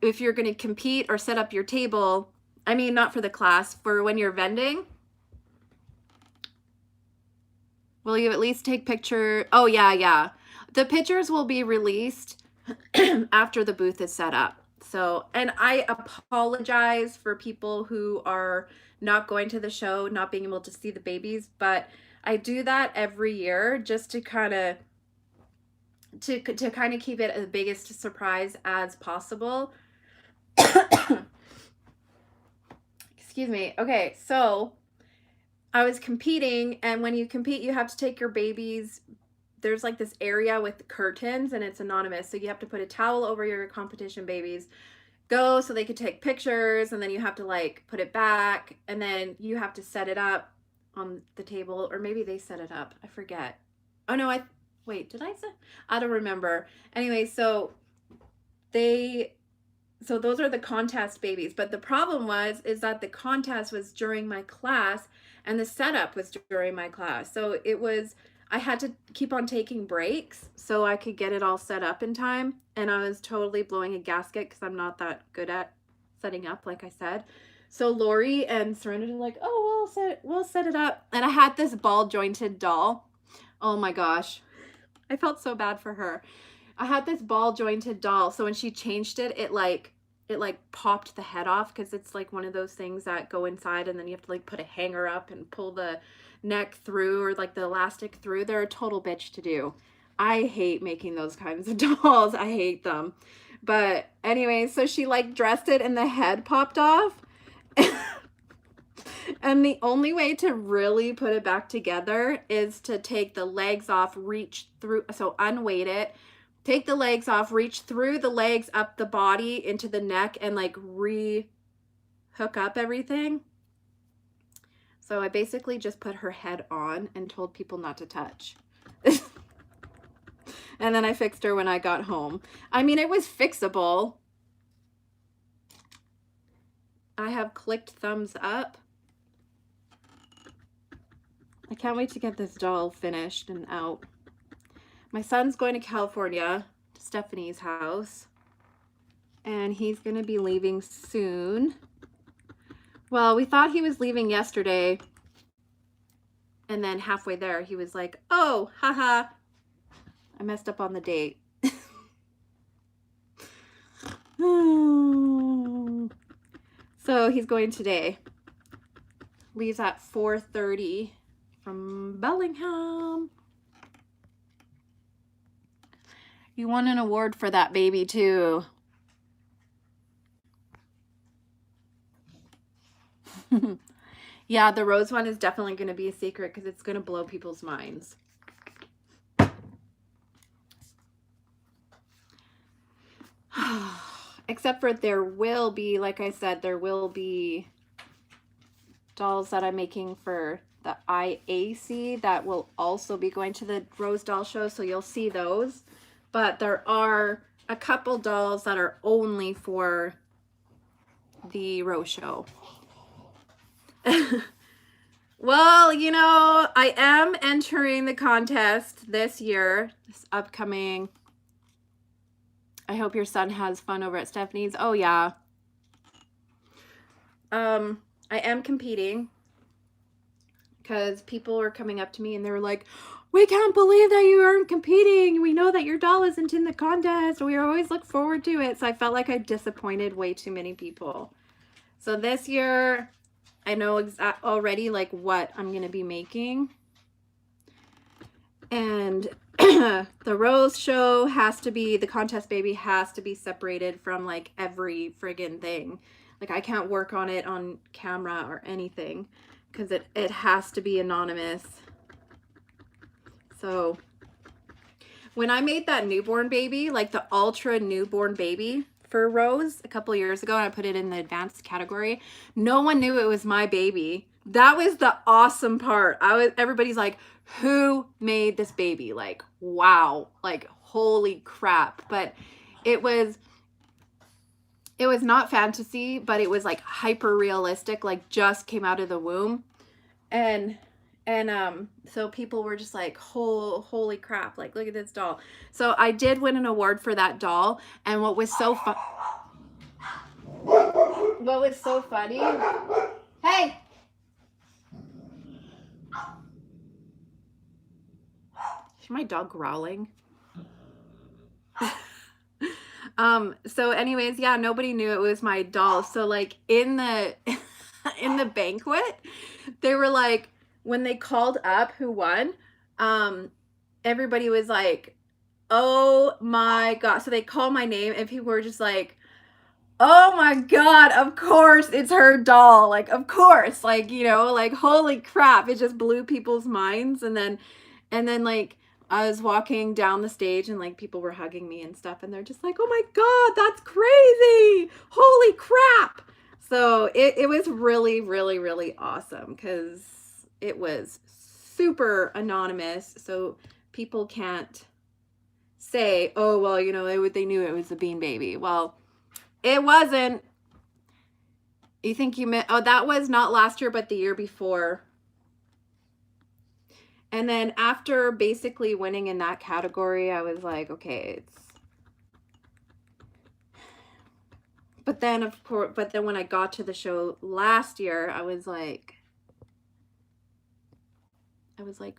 S1: if you're going to compete or set up your table, I mean, not for the class, for when you're vending, will you at least take picture? Oh yeah. The pictures will be released after the booth is set up. So, and I apologize for people who are not going to the show, not being able to see the babies, but I do that every year just to kind of keep it the biggest surprise as possible. excuse me. Okay, so I was competing, and when you compete, you have to take your babies. There's like this area with curtains, and it's anonymous. So you have to put a towel over your competition babies, go so they could take pictures, and then you have to like put it back, and then you have to set it up on the table, or maybe they set it up. I forget. Oh no, wait, did I set? I don't remember. Anyway, so those are the contest babies, but the problem is that the contest was during my class and the setup was during my class. So I had to keep on taking breaks so I could get it all set up in time, and I was totally blowing a gasket because I'm not that good at setting up, like I said. So Lori and Serenity were like, oh, we'll set it up. And I had this ball jointed doll. Oh my gosh, I felt so bad for her. I had this ball jointed doll, so when she changed it, it like popped the head off, because it's like one of those things that go inside and then you have to like put a hanger up and pull the neck through, or like the elastic through. They're a total bitch to do. I hate making those kinds of dolls. I hate them. But anyway, so she like dressed it and the head popped off. And the only way to really put it back together is to take the legs off, reach through, so unweight it, take the legs off, reach through the legs up the body into the neck, and like hook up everything. So I basically just put her head on and told people not to touch. And then I fixed her when I got home. I mean, it was fixable. I have clicked thumbs up. I can't wait to get this doll finished and out. My son's going to California, to Stephanie's house, and he's going to be leaving soon. Well, we thought he was leaving yesterday, and then halfway there, he was like, oh, haha, I messed up on the date. So he's going today. Leaves at 4:30 from Bellingham. You won an award for that baby too. Yeah, the rose one is definitely going to be a secret because it's going to blow people's minds. Except for there will be, like I said, there will be dolls that I'm making for the IAC that will also be going to the Rose Doll Show, so you'll see those. But there are a couple dolls that are only for the Rose Show. Well, you know, I am entering the contest this year, this upcoming. I hope your son has fun over at Stephanie's. Oh, yeah. I am competing because people were coming up to me and they were like, we can't believe that you aren't competing. We know that your doll isn't in the contest. We always look forward to it. So I felt like I disappointed way too many people. So this year, I know already like what I'm going to be making. And the Rose Show has to be, the contest baby has to be separated from like every friggin' thing. Like I can't work on it on camera or anything because it has to be anonymous. So when I made that newborn baby, like the ultra newborn baby for Rose a couple years ago, and I put it in the advanced category, no one knew it was my baby. That was the awesome part. Everybody's like, who made this baby? Like, wow, like holy crap. But it was not fantasy, but it was like hyper realistic, like just came out of the womb. And so people were just like, holy crap, like look at this doll. So I did win an award for that doll. And what was so funny, hey, is my dog growling? So anyways, yeah, nobody knew it was my doll. So like in the in the banquet, they were like, when they called up who won, everybody was like, oh my God. So they called my name and people were just like, Oh my God, of course it's her doll. Like, of course, like, you know, like, holy crap, it just blew people's minds. And then like, I was walking down the stage and like people were hugging me and stuff, and they're just like, oh my God, that's crazy. Holy crap. So it was really, really, really awesome because it was super anonymous. So people can't say, oh, well, you know, they knew it was the Bean Baby. Well, it wasn't. You think you meant, oh, that was not last year, but the year before. And then after basically winning in that category, I was like, okay, but then of course, but then when I got to the show last year, I was like,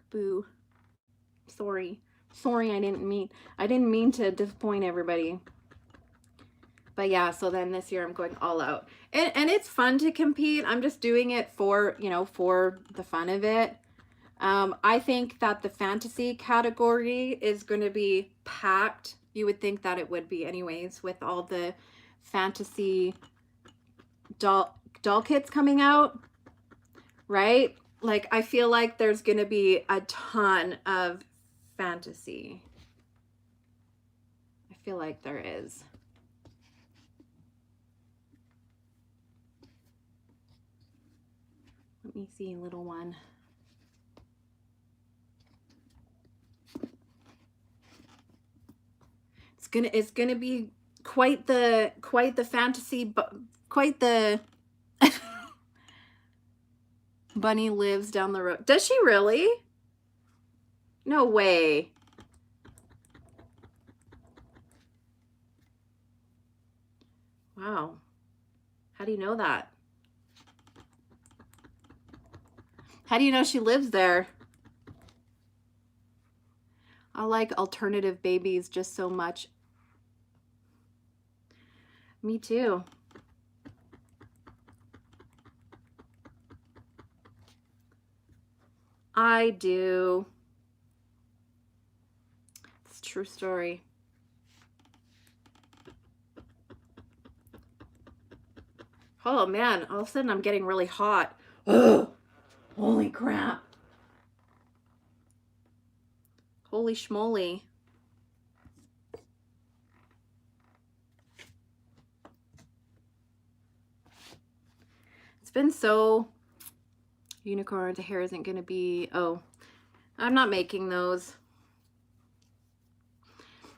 S1: boo, sorry, I didn't mean to disappoint everybody. But yeah, so then this year I'm going all out. And it's fun to compete. I'm just doing it for, you know, for the fun of it. I think that the fantasy category is going to be packed. You would think that it would be anyways, with all the fantasy doll kits coming out, right? Like, I feel like there's going to be a ton of fantasy. I feel like there is. Let me see, little one. It's gonna be quite the fantasy, but quite the bunny lives down the road. Does she really? No way. Wow. How do you know that? How do you know she lives there? I like alternative babies just so much. Me too. I do. It's a true story. Oh man, all of a sudden I'm getting really hot. Oh, holy crap. Holy schmoly. It's been so... Unicorn, the hair isn't gonna be... Oh, I'm not making those.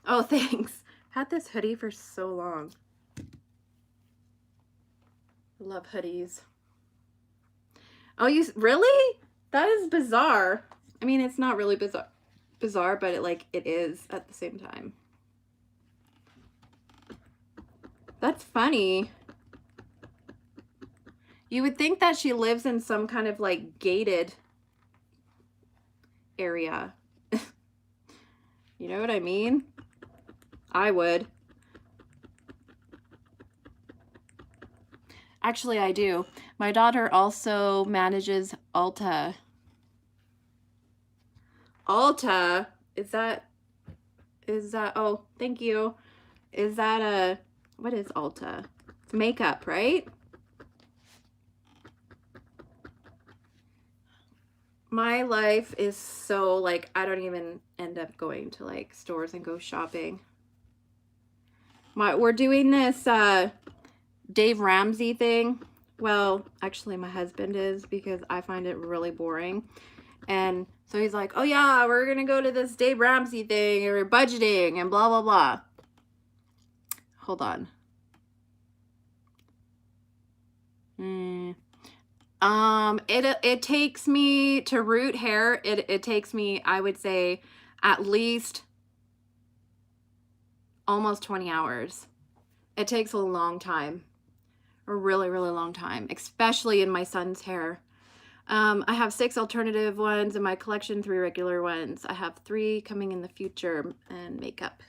S1: Oh, thanks. Had this hoodie for so long. I love hoodies. Oh, you really? That is bizarre. I mean, it's not really bizarre, but it is at the same time. That's funny. You would think that she lives in some kind of like gated area. You know what I mean? I would. Actually, I do. My daughter also manages Ulta. Ulta? Is that, oh, thank you. Is that what is Ulta? It's makeup, right? My life is so like, I don't even end up going to like stores and go shopping. We're doing this Dave Ramsey thing. Well, actually my husband is, because I find it really boring. And so he's like, oh yeah, we're gonna go to this Dave Ramsey thing, or budgeting and blah blah blah. Hold on. It takes me to root hair, it takes me, I would say, at least almost 20 hours. It takes a long time, a really, really long time, especially in my son's hair. I have 6 alternative ones in my collection, 3 regular ones. I have 3 coming in the future, and makeup.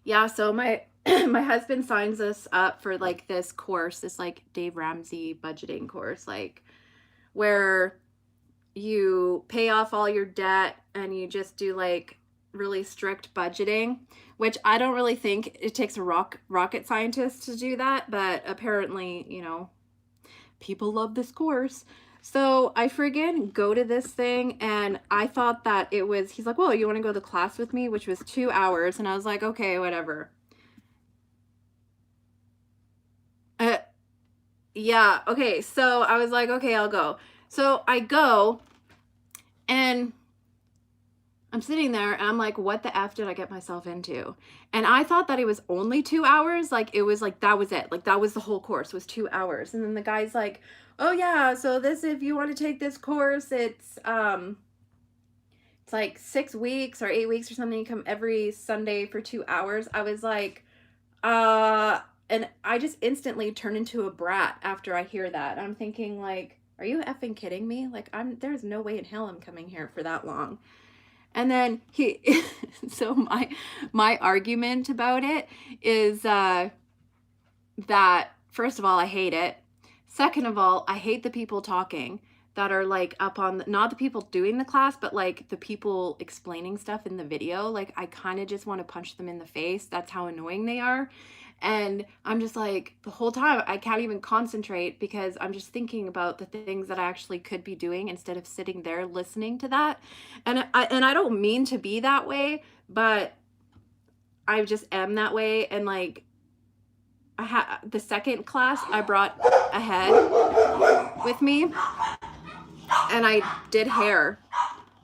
S1: Yeah, so my my husband signs us up for like this course, this like Dave Ramsey budgeting course, like where you pay off all your debt and you just do like really strict budgeting, which I don't really think it takes a rocket scientist to do that, but apparently, you know, people love this course. So I friggin' go to this thing, and I thought that it was, he's like, well, you want to go to the class with me, which was 2 hours. And I was like, okay, whatever. Yeah, okay. So I was like, okay, I'll go. So I go, and I'm sitting there, and I'm like, what the F did I get myself into? And I thought that it was only 2 hours. Like, it was like, that was it. Like, that was the whole course, was 2 hours. And then the guy's like, oh yeah, so this, if you want to take this course, it's like 6 weeks or 8 weeks or something. You come every Sunday for 2 hours. I was like, and I just instantly turn into a brat after I hear that. I'm thinking, like, are you effing kidding me? Like, there's no way in hell I'm coming here for that long. And then so my argument about it is that, first of all, I hate it. Second of all, I hate the people talking that are like up on, not the people doing the class, but like the people explaining stuff in the video. Like, I kind of just want to punch them in the face. That's how annoying they are. And I'm just like, the whole time I can't even concentrate because I'm just thinking about the things that I actually could be doing instead of sitting there listening to that. And I don't mean to be that way, but I just am that way. And like, the second class, I brought a head with me, and I did hair.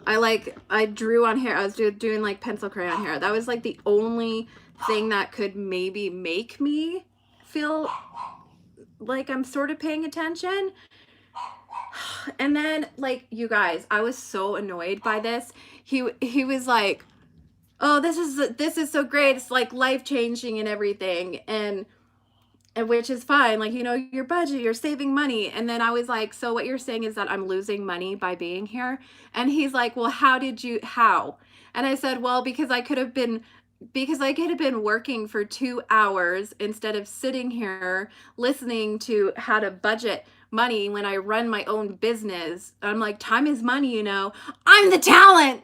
S1: I drew on hair. I was doing like pencil crayon hair. That was like the only thing that could maybe make me feel like I'm sort of paying attention. And then, like, you guys, I was so annoyed by this. He was like, oh, this is so great. It's like life-changing and everything. And which is fine. Like, you know, your budget, you're saving money. And then I was like, so what you're saying is that I'm losing money by being here? And he's like, well, how? And I said, well, because I could have been working for 2 hours instead of sitting here listening to how to budget money when I run my own business. I'm like, time is money, you know. I'm the talent.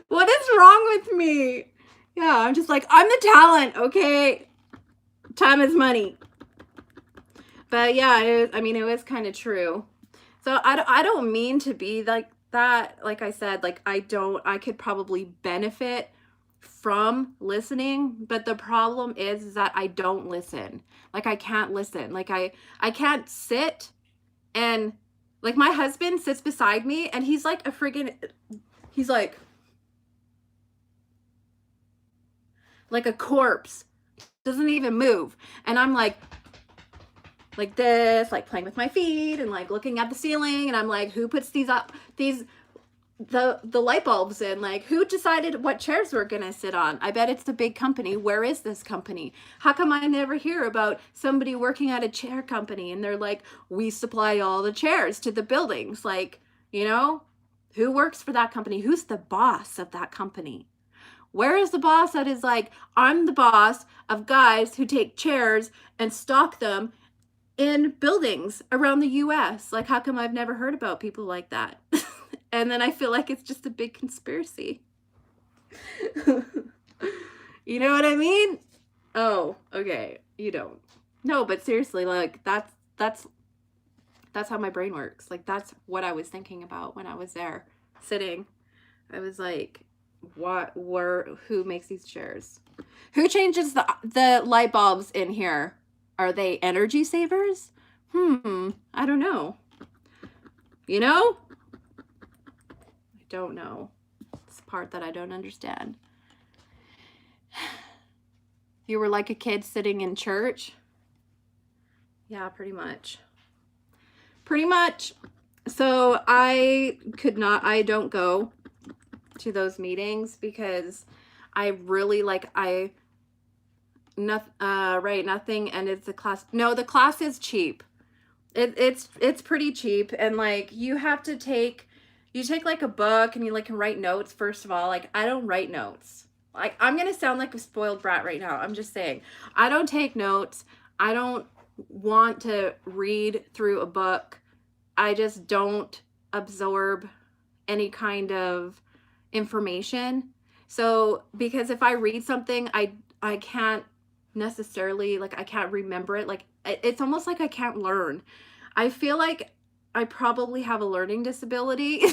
S1: What is wrong with me? Yeah, I'm just like, I'm the talent, okay? Time is money. But yeah, it was kind of true. So I don't mean to be like that. Like I said, like, I could probably benefit from listening, but the problem is that I don't listen. Like, I can't listen. Like, I can't sit, and like, my husband sits beside me, and he's like he's like a corpse, doesn't even move. And I'm like this, like playing with my feet and like looking at the ceiling, and I'm like, who puts the light bulbs in? Like, who decided what chairs we're gonna sit on? I bet it's the big company. Where is this company? How come I never hear about somebody working at a chair company and they're like, we supply all the chairs to the buildings? Like, you know, who works for that company? Who's the boss of that company? Where is the boss that is like, I'm the boss of guys who take chairs and stock them in buildings around the US? Like, how come I've never heard about people like that? And then I feel like it's just a big conspiracy. You know what I mean? Oh, okay. You don't. No, but seriously, like, that's how my brain works. Like, that's what I was thinking about when I was there sitting. I was like, who makes these chairs? Who changes the light bulbs in here? Are they energy savers? I don't know. You know? I don't know. It's the part that I don't understand. You were like a kid sitting in church? Yeah, pretty much. Pretty much. So I don't go to those meetings because I really nothing, and it's a class. No, the class is cheap. It's pretty cheap, and like, you take like a book, and you like can write notes. First of all, like, I don't write notes. Like, I'm gonna sound like a spoiled brat right now. I'm just saying, I don't take notes. I don't want to read through a book. I just don't absorb any kind of information. So because if I read something, I can't necessarily, like, I can't remember it. Like, it's almost like I can't learn. I feel like I probably have a learning disability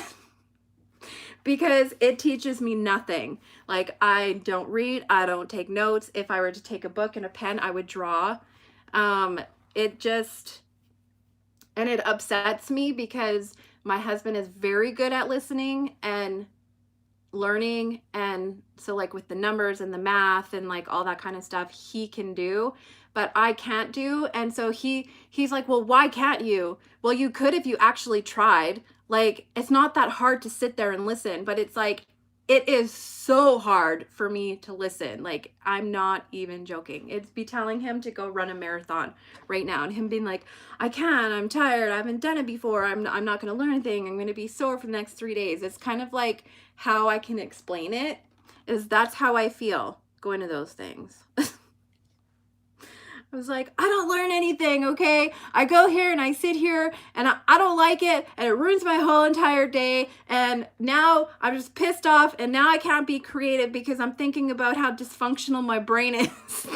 S1: because it teaches me nothing. Like, I don't read, I don't take notes. If I were to take a book and a pen, I would draw. It just, and it upsets me because my husband is very good at listening and learning, and so like with the numbers and the math and like all that kind of stuff he can do, but I can't do. And so he's like, well, why can't you? Well, you could if you actually tried. Like, it's not that hard to sit there and listen, but it's like, it is so hard for me to listen. Like, I'm not even joking. It's be telling him to go run a marathon right now and him being like, I can't, I'm tired, I haven't done it before, I'm not going to learn anything, I'm going to be sore for the next 3 days. It's kind of like how I can explain it is that's how I feel going to those things. I was like, I don't learn anything, okay? I go here and I sit here and I don't like it and it ruins my whole entire day, and now I'm just pissed off and now I can't be creative because I'm thinking about how dysfunctional my brain is.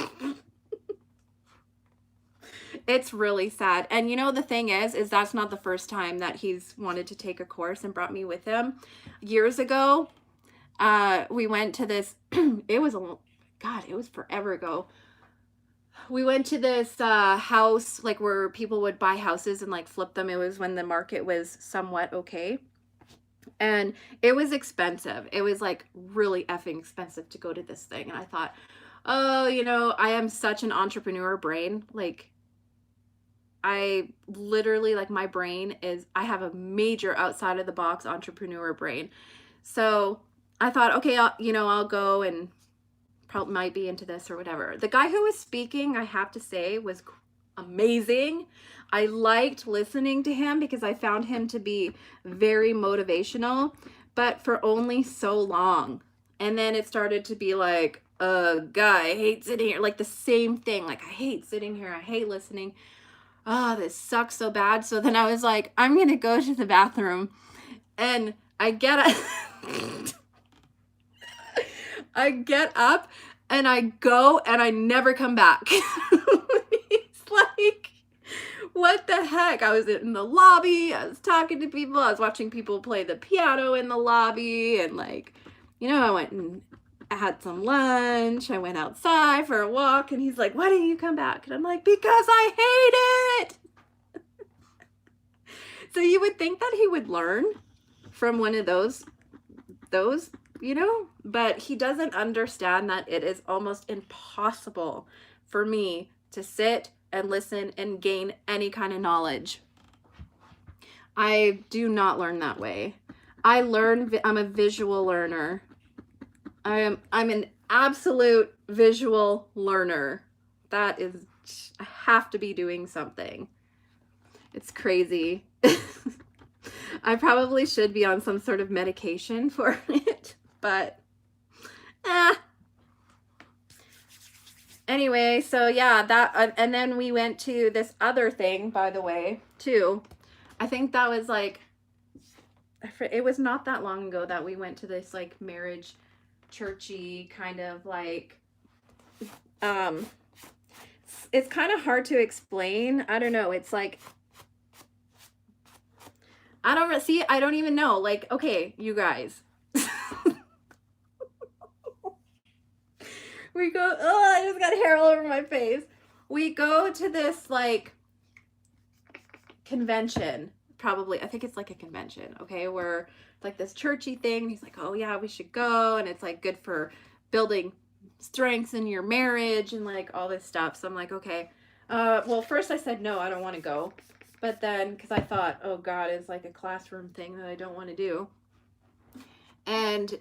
S1: It's really sad. And you know, the thing is that's not the first time that he's wanted to take a course and brought me with him. Years ago, we went to this, it was forever ago. We went to this house, like, where people would buy houses and like flip them. It was when the market was somewhat okay. And it was expensive. It was like really effing expensive to go to this thing. And I thought, oh, you know, I am such an entrepreneur brain. Like, I literally, like, my brain is, I have a major outside of the box entrepreneur brain. So I thought, okay, I'll go, and probably might be into this or whatever. The guy who was speaking, I have to say, was amazing. I liked listening to him because I found him to be very motivational, but for only so long. And then it started to be like, God, I hate sitting here. Like the same thing. Like, I hate sitting here. I hate listening. Oh, this sucks so bad. So then I was like, I'm going to go to the bathroom. And I get I get up and I go and I never come back. It's like, what the heck? I was in the lobby, I was talking to people, I was watching people play the piano in the lobby, and like, you know, I went and had some lunch, I went outside for a walk, and he's like, why didn't you come back? And I'm like, because I hate it. So you would think that he would learn from one of those, you know, but he doesn't understand that it is almost impossible for me to sit and listen and gain any kind of knowledge. I do not learn that way. I'm a visual learner. I'm an absolute visual learner. That is, I have to be doing something. It's crazy. I probably should be on some sort of medication for it, but anyway, so yeah, that, and then we went to this other thing, by the way, too. I think that was like, it was not that long ago that we went to this like marriage churchy kind of like, it's kind of hard to explain. I don't know. It's like, I don't even know. Like, okay, you guys. We go, oh, I just got hair all over my face. We go to this like convention, probably, I think it's like a convention, okay, where it's like this churchy thing. He's like, oh yeah, we should go, and it's like good for building strengths in your marriage and like all this stuff. So I'm like, okay. Well, first I said no, I don't want to go. But then, because I thought, oh God, it's like a classroom thing that I don't want to do. And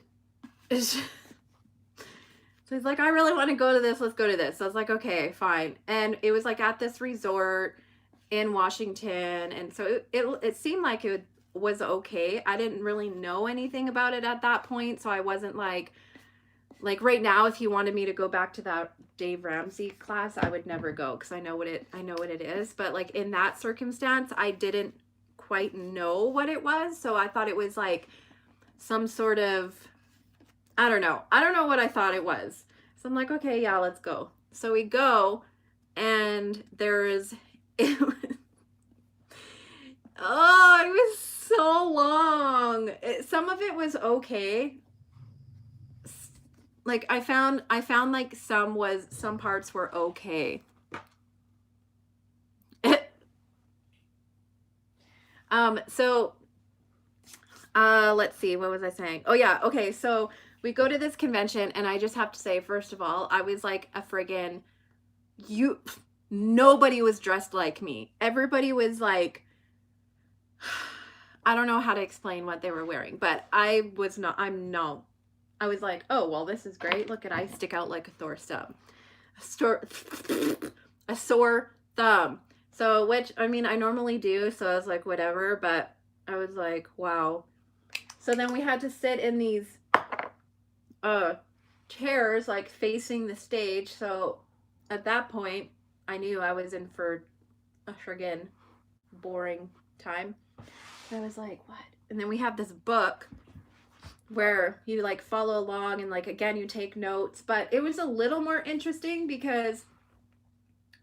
S1: so he's like, I really want to go to this. Let's go to this. So I was like, okay, fine. And it was like at this resort in Washington. And so it seemed like it was okay. I didn't really know anything about it at that point. So I wasn't like right now, if you wanted me to go back to that Dave Ramsey class, I would never go because I know what it is. But like in that circumstance, I didn't quite know what it was. So I thought it was like some sort of, I don't know. I don't know what I thought it was. So I'm like, okay, yeah, let's go. So we go, and there's, it was, oh, it was so long. Some of it was okay. Like I found like some parts were okay. So let's see, what was I saying? Oh yeah, okay, so we go to this convention, and I just have to say, first of all, I was like a friggin' nobody was dressed like me. Everybody was like, I don't know how to explain what they were wearing, but I was like, oh, well, this is great. Look at, I stick out like a Thor's thumb. A sore thumb. So, which, I mean, I normally do, so I was like, whatever, but I was like, wow. So then we had to sit in these chairs, like facing the stage. So at that point, I knew I was in for a friggin' boring time. I was like, what? And then we have this book where you like follow along, and like, again, you take notes, but it was a little more interesting because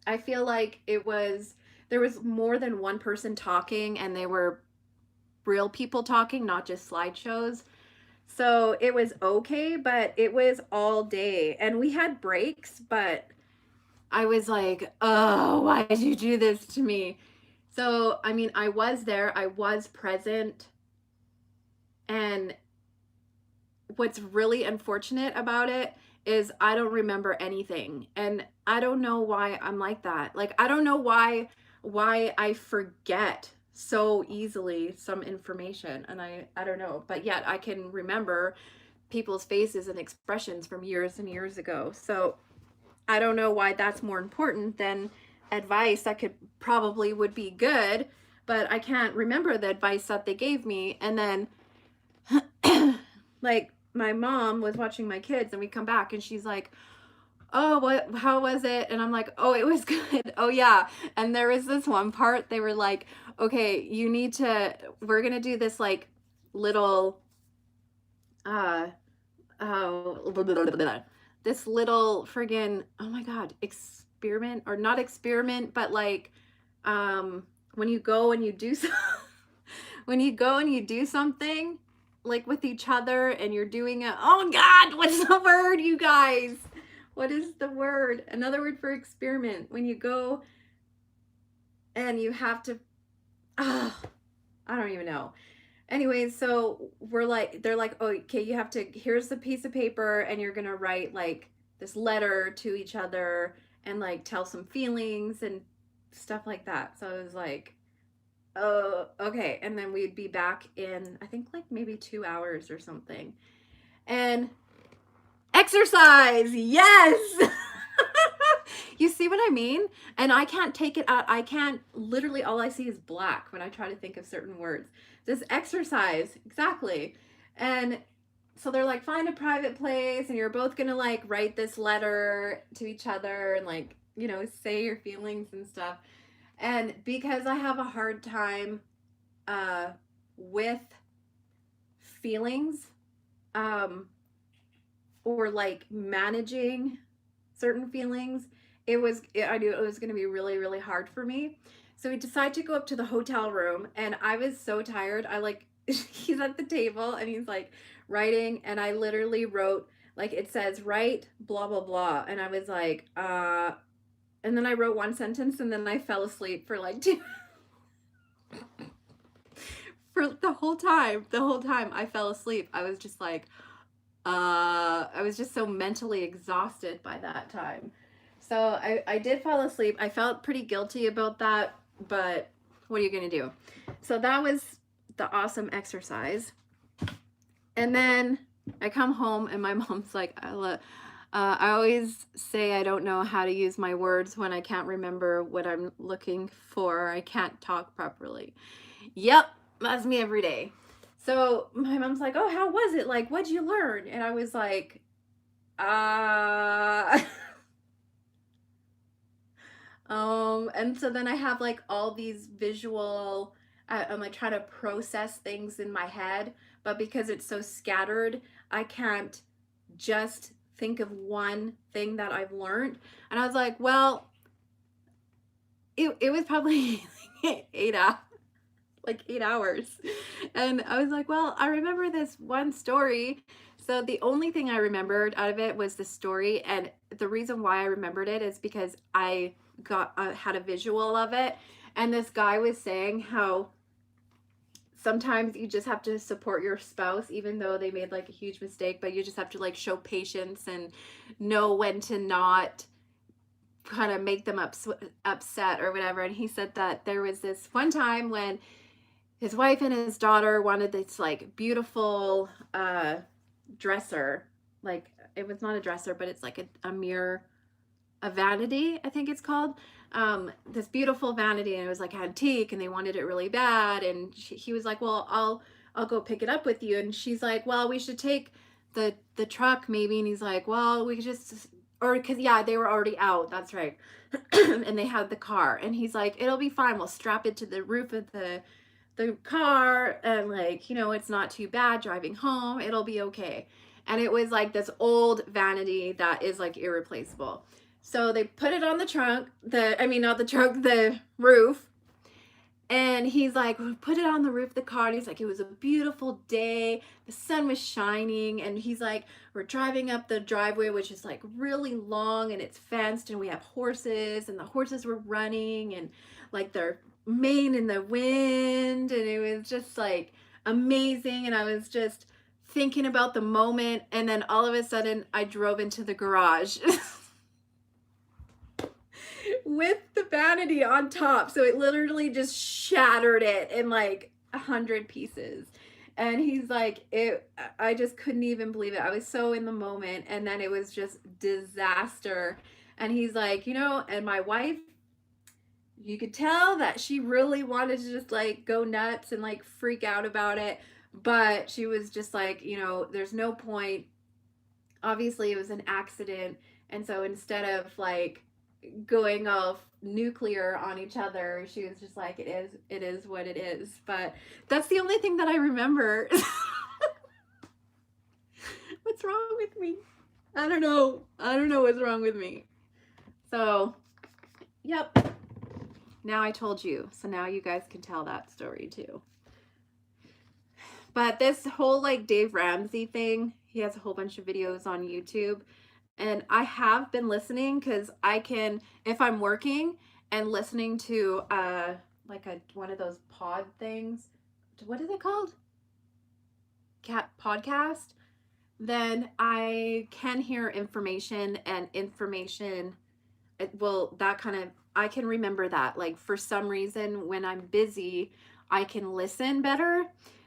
S1: I feel like there was more than one person talking, and they were real people talking, not just slideshows. So it was okay, but it was all day, and we had breaks, but I was like, oh, why did you do this to me? So, I mean, I was there, I was present, and what's really unfortunate about it is I don't remember anything, and I don't know why I'm like that. Like, I don't know why I forget so easily some information, and I don't know, but yet I can remember people's faces and expressions from years and years ago. So I don't know why that's more important than advice that could probably would be good, but I can't remember the advice that they gave me. And then like my mom was watching my kids, and we come back, and she's like, oh, how was it? And I'm like, oh, it was good. Oh yeah. And there was this one part, they were like, okay, we're gonna do this like little this little friggin', oh my god, experiment, or not experiment, but like when you go and you do when you go and you do something like with each other, and you're doing it, oh god, what's the word, you guys? What is the word? Another word for experiment. When you go and you have to, I don't even know. Anyways, so they're like, oh, okay, you have to, here's the piece of paper, and you're gonna write like this letter to each other, and like tell some feelings and stuff like that. So I was like, oh, okay. And then we'd be back in, I think, like maybe 2 hours or something. And exercise, yes. You see what I mean? And I can't take it out. I can't, literally all I see is black when I try to think of certain words. This exercise, exactly. And so they're like, find a private place, and you're both gonna like write this letter to each other, and like, you know, say your feelings and stuff. And because I have a hard time with feelings, or like managing certain feelings, I knew it was going to be really, really hard for me. So we decided to go up to the hotel room, and I was so tired. I like, he's at the table, and he's like writing, and I literally wrote, like, it says, write blah, blah, blah. And I was like, and then I wrote one sentence, and then I fell asleep for like for the whole time I fell asleep. I was just like, I was just so mentally exhausted by that time. So I did fall asleep. I felt pretty guilty about that, but what are you gonna do? So that was the awesome exercise. And then I come home, and my mom's like, I always say I don't know how to use my words when I can't remember what I'm looking for. I can't talk properly. Yep, that's me every day. So my mom's like, oh, how was it? Like, what'd you learn? And I was like, and so then I have like all these visual, I'm like trying to process things in my head, but because it's so scattered, I can't just think of one thing that I've learned. And I was like, well, it was probably like 8 hours, like 8 hours. And I was like, well, I remember this one story. So the only thing I remembered out of it was the story. And the reason why I remembered it is because I had a visual of it. And this guy was saying how sometimes you just have to support your spouse, even though they made like a huge mistake, but you just have to like show patience and know when to not kind of make them upset or whatever. And he said that there was this one time when his wife and his daughter wanted this like beautiful dresser. Like it was not a dresser, but it's like a mirror, a vanity, I think it's called. This beautiful vanity, and it was like antique, and they wanted it really bad. And he was like, well, I'll go pick it up with you. And she's like, well, we should take the truck maybe. And he's like, well, we could just, or because yeah, they were already out, that's right. And they had the car, and he's like, it'll be fine, we'll strap it to the roof of the car, and like, you know, it's not too bad driving home, it'll be okay. And it was like this old vanity that is like irreplaceable. So they put it on the trunk, not the trunk, the roof. And he's like, put it on the roof of the car. And he's like, it was a beautiful day. The sun was shining. And he's like, we're driving up the driveway, which is like really long and it's fenced. And we have horses, and the horses were running and like their mane in the wind. And it was just like amazing. And I was just thinking about the moment. And then all of a sudden I drove into the garage. With the vanity on top, so it literally just shattered it in like 100 pieces. And he's like, I just couldn't even believe it. I was so in the moment, and then it was just disaster. And he's like, you know, and my wife, you could tell that she really wanted to just like go nuts and like freak out about it, but she was just like, you know, there's no point. Obviously it was an accident, and so instead of like going off nuclear on each other, she was just like, it is what it is. But that's the only thing that I remember. What's wrong with me? I don't know what's wrong with me. So yep, now I told you, so now you guys can tell that story too. But this whole like Dave Ramsey thing, he has a whole bunch of videos on YouTube. And I have been listening because I can, if I'm working and listening to like one of those pod things, what is it called? Cat podcast. Then I can hear information, and information, I can remember that. Like for some reason, when I'm busy, I can listen better.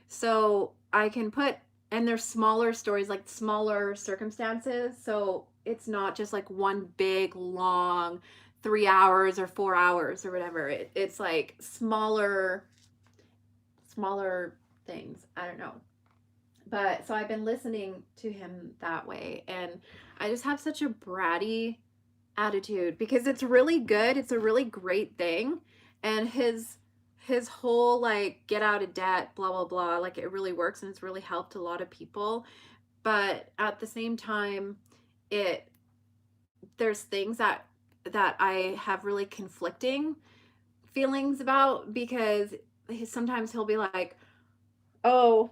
S1: So I can put, and there's smaller stories, like smaller circumstances. So it's not just like one big long 3 hours or 4 hours or whatever. It's like smaller things. I don't know. But so I've been listening to him that way, and I just have such a bratty attitude because it's really good. It's a really great thing. And his whole like get out of debt, blah, blah, blah, like it really works, and it's really helped a lot of people. But at the same time, there's things that I have really conflicting feelings about, because sometimes he'll be like, oh,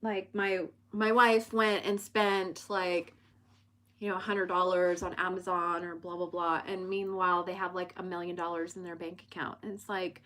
S1: like my wife went and spent like, you know, $100 on Amazon or blah, blah, blah. And meanwhile, they have like $1 million in their bank account. And it's like,